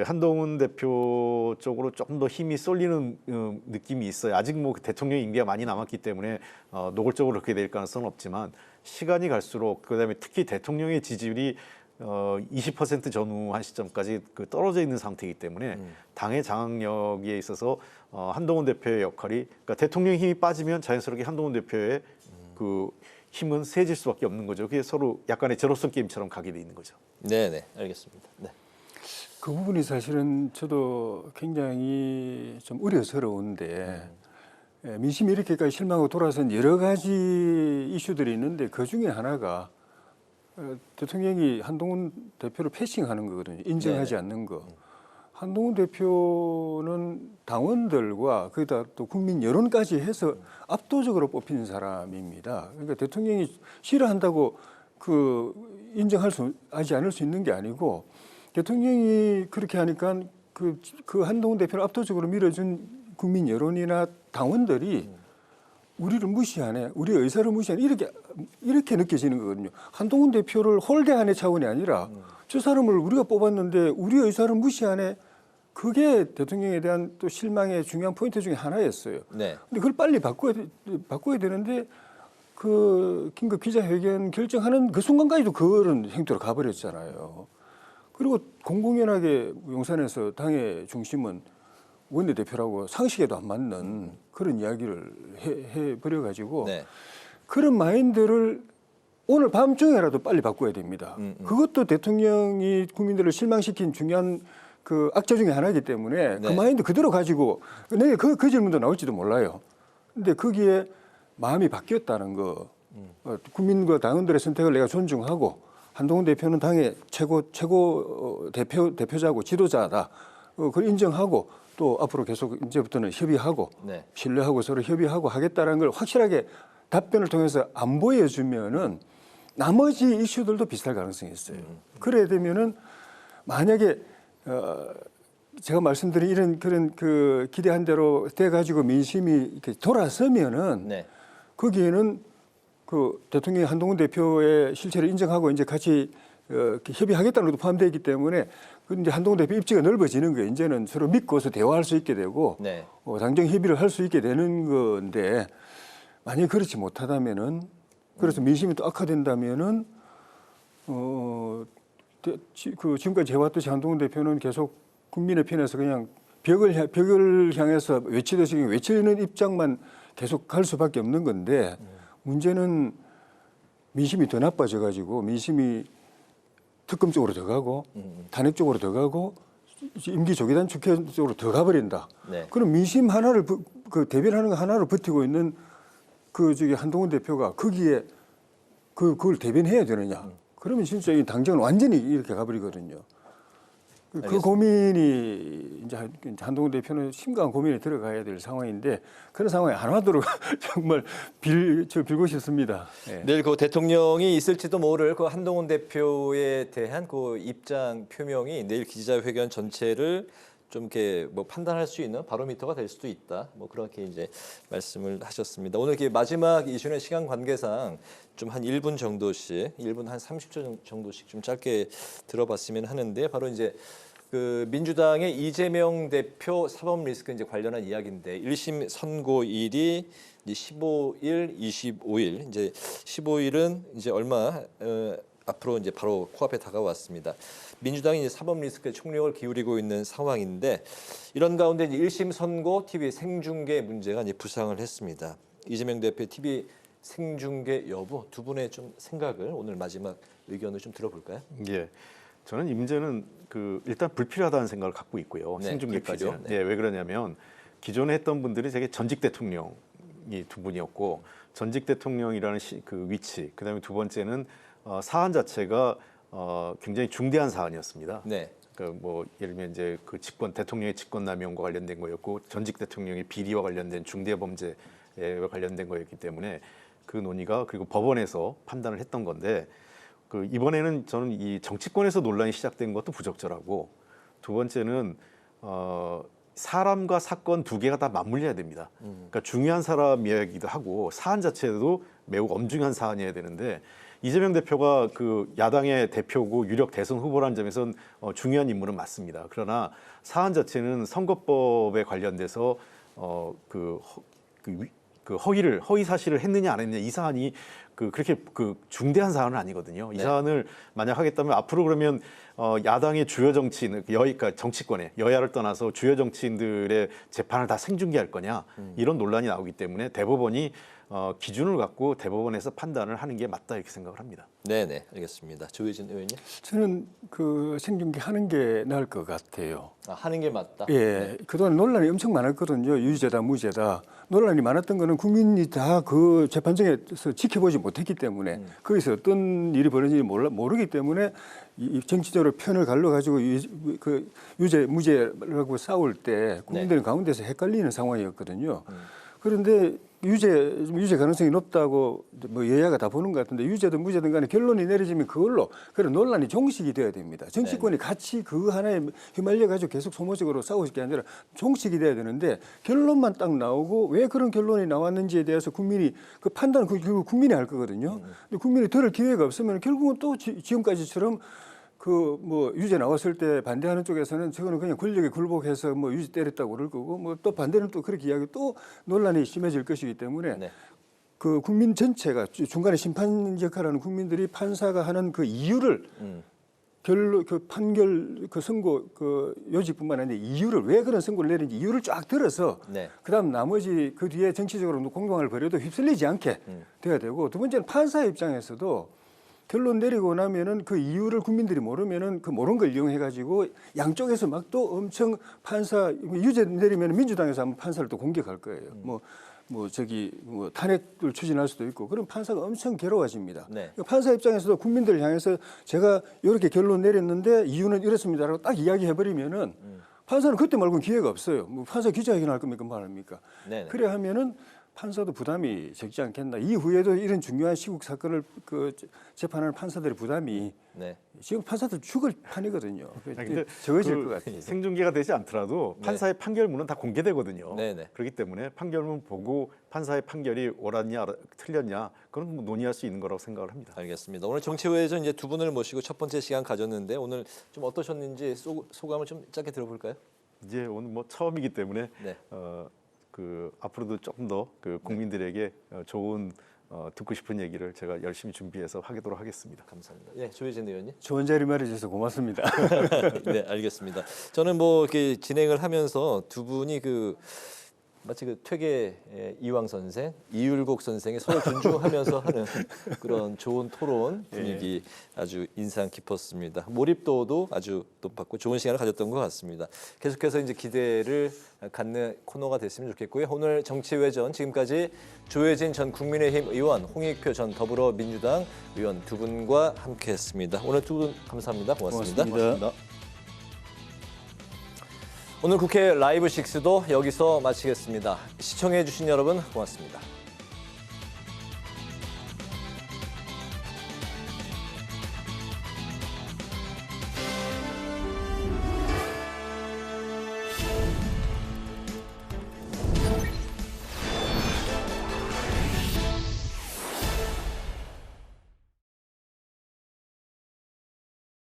X: 한동훈 대표 쪽으로 조금 더 힘이 쏠리는 느낌이 있어요. 아직 대통령 임기가 많이 남았기 때문에 노골적으로 그렇게 될 가능성은 없지만 시간이 갈수록 그다음에 특히 대통령의 지지율이 20% 전후한 시점까지 떨어져 있는 상태이기 때문에 당의 장악력에 있어서 한동훈 대표의 역할이 그러니까 대통령 힘이 빠지면 자연스럽게 한동훈 대표의 힘은 세질 수밖에 없는 거죠. 그게 서로 약간의 제로섬 게임처럼 가게 돼 있는 거죠.
B: 네, 알겠습니다. 네.
W: 그 부분이 사실은 저도 굉장히 좀 우려스러운데 민심이 이렇게까지 실망하고 돌아선 여러 가지 이슈들이 있는데 그 중에 하나가 대통령이 한동훈 대표를 패싱하는 거거든요. 인정하지 않는 거. 한동훈 대표는 당원들과 거기다 또 국민 여론까지 해서 압도적으로 뽑힌 사람입니다. 그러니까 대통령이 싫어한다고 인정하지 않을 수 있는 게 아니고 대통령이 그렇게 하니까 그 한동훈 대표를 압도적으로 밀어준 국민 여론이나 당원들이 우리를 무시하네, 우리 의사를 무시하네 이렇게 느껴지는 거거든요. 한동훈 대표를 홀대하는 차원이 아니라 저 사람을 우리가 뽑았는데 우리 의사를 무시하네. 그게 대통령에 대한 또 실망의 중요한 포인트 중에 하나였어요.
B: 네.
W: 근데 그걸 빨리 바꿔야 되는데 긴급 기자회견 결정하는 그 순간까지도 그런 행태로 가버렸잖아요. 그리고 공공연하게 용산에서 당의 중심은 원내대표라고 상식에도 안 맞는 그런 이야기를 해버려가지고
B: 네.
W: 그런 마인드를 오늘 밤중에라도 빨리 바꿔야 됩니다. 그것도 대통령이 국민들을 실망시킨 중요한 악재 중에 하나이기 때문에
B: 네.
W: 그 마인드 그대로 가지고 내일 그 질문도 나올지도 몰라요. 근데 거기에 마음이 바뀌었다는 거 국민과 당원들의 선택을 내가 존중하고 한동훈 대표는 당의 최고 대표자고 지도자다. 그걸 인정하고 또 앞으로 계속 이제부터는 협의하고
B: 네.
W: 신뢰하고 서로 협의하고 하겠다는 걸 확실하게 답변을 통해서 안 보여주면은 나머지 이슈들도 비슷할 가능성이 있어요. 그래야 되면은 만약에 제가 말씀드린 이런 그런 기대한 대로 돼가지고 민심이 이렇게 돌아서면은
B: 네.
W: 거기에는 대통령이 한동훈 대표의 실체를 인정하고 이제 같이 협의하겠다는 것도 포함되어 있기 때문에 이제 한동훈 대표 입지가 넓어지는 거예요. 이제는 서로 믿고서 대화할 수 있게 되고
B: 네.
W: 당정 협의를 할 수 있게 되는 건데 만약 그렇지 못하다면은 그래서 민심이 또 악화된다면은 지금까지 해왔듯이 한동훈 대표는 계속 국민의 편에서 그냥 벽을 향해서 외치는 입장만 계속 갈 수밖에 없는 건데 문제는 민심이 더 나빠져 가지고 민심이 특검 쪽으로 더 가고 탄핵 쪽으로 더 가고 임기 조기단 축회 쪽으로 더 가버린다.
B: 네.
W: 그럼 민심 하나를 대변하는 거 하나로 버티고 있는 한동훈 대표가 거기에 그걸 대변해야 되느냐? 그러면 진짜 이 당정은 완전히 이렇게 가버리거든요. 그 고민이 이제 한동훈 대표는 심각한 고민에 들어가야 될 상황인데 그런 상황이 안 하도록 정말 빌고 싶습니다. 네.
B: 내일 그 대통령이 있을지도 모를 그 한동훈 대표에 대한 그 입장 표명이 내일 기자회견 전체를 좀 이렇게 뭐 판단할 수 있는 바로미터가 될 수도 있다. 뭐 그렇게 이제 말씀을 하셨습니다. 오늘 이렇게 마지막 이슈는 시간 관계상 좀 한 1분 정도씩, 1분 한 30초 정도씩 좀 짧게 들어봤으면 하는데 바로 이제 그 민주당의 이재명 대표 사법 리스크 이제 관련한 이야기인데 1심 선고일이 이제 15일, 25일 이제 15일은 이제 얼마 앞으로 이제 바로 코앞에 다가왔습니다. 민주당이 이제 사법 리스크에 총력을 기울이고 있는 상황인데 이런 가운데 이제 1심 선고 TV 생중계 문제가 이제 부상을 했습니다. 이재명 대표의 TV 생중계 여부 두 분의 좀 생각을 오늘 마지막 의견을 좀 들어볼까요?
X: 예, 저는 이 문제는 일단 불필요하다는 생각을 갖고 있고요.
B: 네,
X: 생중계까지는.
B: 네.
X: 예, 왜 그러냐면 기존에 했던 분들이 되게 전직 대통령이 두 분이었고 전직 대통령이라는 그 위치, 그다음에 두 번째는 사안 자체가 굉장히 중대한 사안이었습니다.
B: 네.
X: 뭐 예를 들면 이제 그 대통령의 직권남용과 관련된 거였고 전직 대통령의 비리와 관련된 중대 범죄와 관련된 거였기 때문에 그 논의가 그리고 법원에서 판단을 했던 건데 이번에는 저는 이 정치권에서 논란이 시작된 것도 부적절하고 두 번째는 사람과 사건 두 개가 다 맞물려야 됩니다. 그러니까 중요한 사람 이야기도 하고 사안 자체도 매우 엄중한 사안이어야 되는데 이재명 대표가 그 야당의 대표고 유력 대선 후보라는 점에서는 중요한 인물은 맞습니다. 그러나 사안 자체는 선거법에 관련돼서 허위 사실을 했느냐 안 했느냐 이 사안이 그렇게 중대한 사안은 아니거든요. 이 사안을 만약 하겠다면 앞으로 그러면 야당의 주요 정치인, 그러니까 정치권에 여야를 떠나서 주요 정치인들의 재판을 다 생중계할 거냐 이런 논란이 나오기 때문에 대법원이 기준을 갖고 대법원에서 판단을 하는 게 맞다 이렇게 생각을 합니다.
B: 네, 알겠습니다. 조혜진 의원님.
W: 저는 생중계 하는 게 나을 것 같아요.
B: 하는 게 맞다.
W: 예,
B: 네.
W: 그동안 논란이 엄청 많았거든요. 유죄다, 무죄다. 논란이 많았던 거는 국민이 다 그 재판정에서 지켜보지 못했기 때문에 거기서 어떤 일이 벌어진지 모르기 때문에 정치적으로 편을 갈라가지고 유죄, 무죄라고 싸울 때 국민들 가운데서 헷갈리는 상황이었거든요. 그런데 유죄 가능성이 높다고 뭐 여야가 다 보는 것 같은데 유죄든 무죄든 간에 결론이 내려지면 그걸로 그런 논란이 종식이 돼야 됩니다. 정치권이 같이 그 하나에 휘말려 가지고 계속 소모적으로 싸우실 게 아니라 종식이 돼야 되는데 결론만 딱 나오고 왜 그런 결론이 나왔는지에 대해서 국민이 그 판단은 결국 국민이 할 거거든요. 근데 국민이 들을 기회가 없으면 결국은 또 지금까지처럼 뭐 유죄 나왔을 때 반대하는 쪽에서는 저거는 그냥 권력에 굴복해서 뭐 유죄 때렸다고 그럴 거고 뭐 또 반대는 또 그렇게 이야기 또 논란이 심해질 것이기 때문에 그 국민 전체가 중간에 심판 역할하는 국민들이 판사가 하는 그 이유를 판결 선고 요지뿐만 아니라 이유를 왜 그런 선고를 내린지 이유를 쫙 들어서 그다음 나머지 그 뒤에 정치적으로 공방을 벌여도 휩쓸리지 않게 돼야 되고 두 번째는 판사의 입장에서도 결론 내리고 나면은 그 이유를 국민들이 모르면은 그 모르는 걸 이용해 가지고 양쪽에서 막 또 엄청 유죄 내리면 민주당에서 한번 판사를 또 공격할 거예요. 뭐 탄핵을 추진할 수도 있고 그럼 판사가 엄청 괴로워집니다. 판사 입장에서도 국민들을 향해서 제가 이렇게 결론 내렸는데 이유는 이렇습니다라고 딱 이야기해 버리면은 판사는 그때 말고는 기회가 없어요. 뭐 판사 기자회견 할 겁니까 뭐 합니까? 그래 하면은 판사도 부담이 적지 않겠나. 이후에도 이런 중요한 시국 사건을 재판하는 판사들의 부담이 지금 판사들 죽을 판이거든요. 적어질 것 같아요.
X: 생중계가 되지 않더라도 판사의 판결문은 다 공개되거든요. 그렇기 때문에 판결문 보고 판사의 판결이 옳았냐 틀렸냐 그건 뭐 논의할 수 있는 거라고 생각을 합니다.
B: 알겠습니다. 오늘 정치회에서 이제 두 분을 모시고 첫 번째 시간 가졌는데 오늘 좀 어떠셨는지 소감을 좀 짧게 들어볼까요?
X: 이제 오늘 뭐 처음이기 때문에 앞으로도 조금 더 국민들에게 좋은 듣고 싶은 얘기를 제가 열심히 준비해서 하도록 하겠습니다.
B: 감사합니다. 예, 조혜진 의원님.
W: 좋은 자리 마련해주셔서 고맙습니다.
B: 네, 알겠습니다. 저는 뭐 이렇게 진행을 하면서 두 분이 마치 퇴계 이황 선생, 이율곡 선생이 서로 존중하면서 하는 그런 좋은 토론 분위기 아주 인상 깊었습니다. 몰입도도 아주 높았고 좋은 시간을 가졌던 것 같습니다. 계속해서 이제 기대를 갖는 코너가 됐으면 좋겠고요. 오늘 정치외전 지금까지 조혜진 전 국민의힘 의원, 홍익표 전 더불어민주당 의원 두 분과 함께했습니다. 오늘 두 분 감사합니다. 고맙습니다.
W: 고맙습니다.
B: 오늘 국회 라이브 6도 여기서 마치겠습니다. 시청해 주신 여러분 고맙습니다.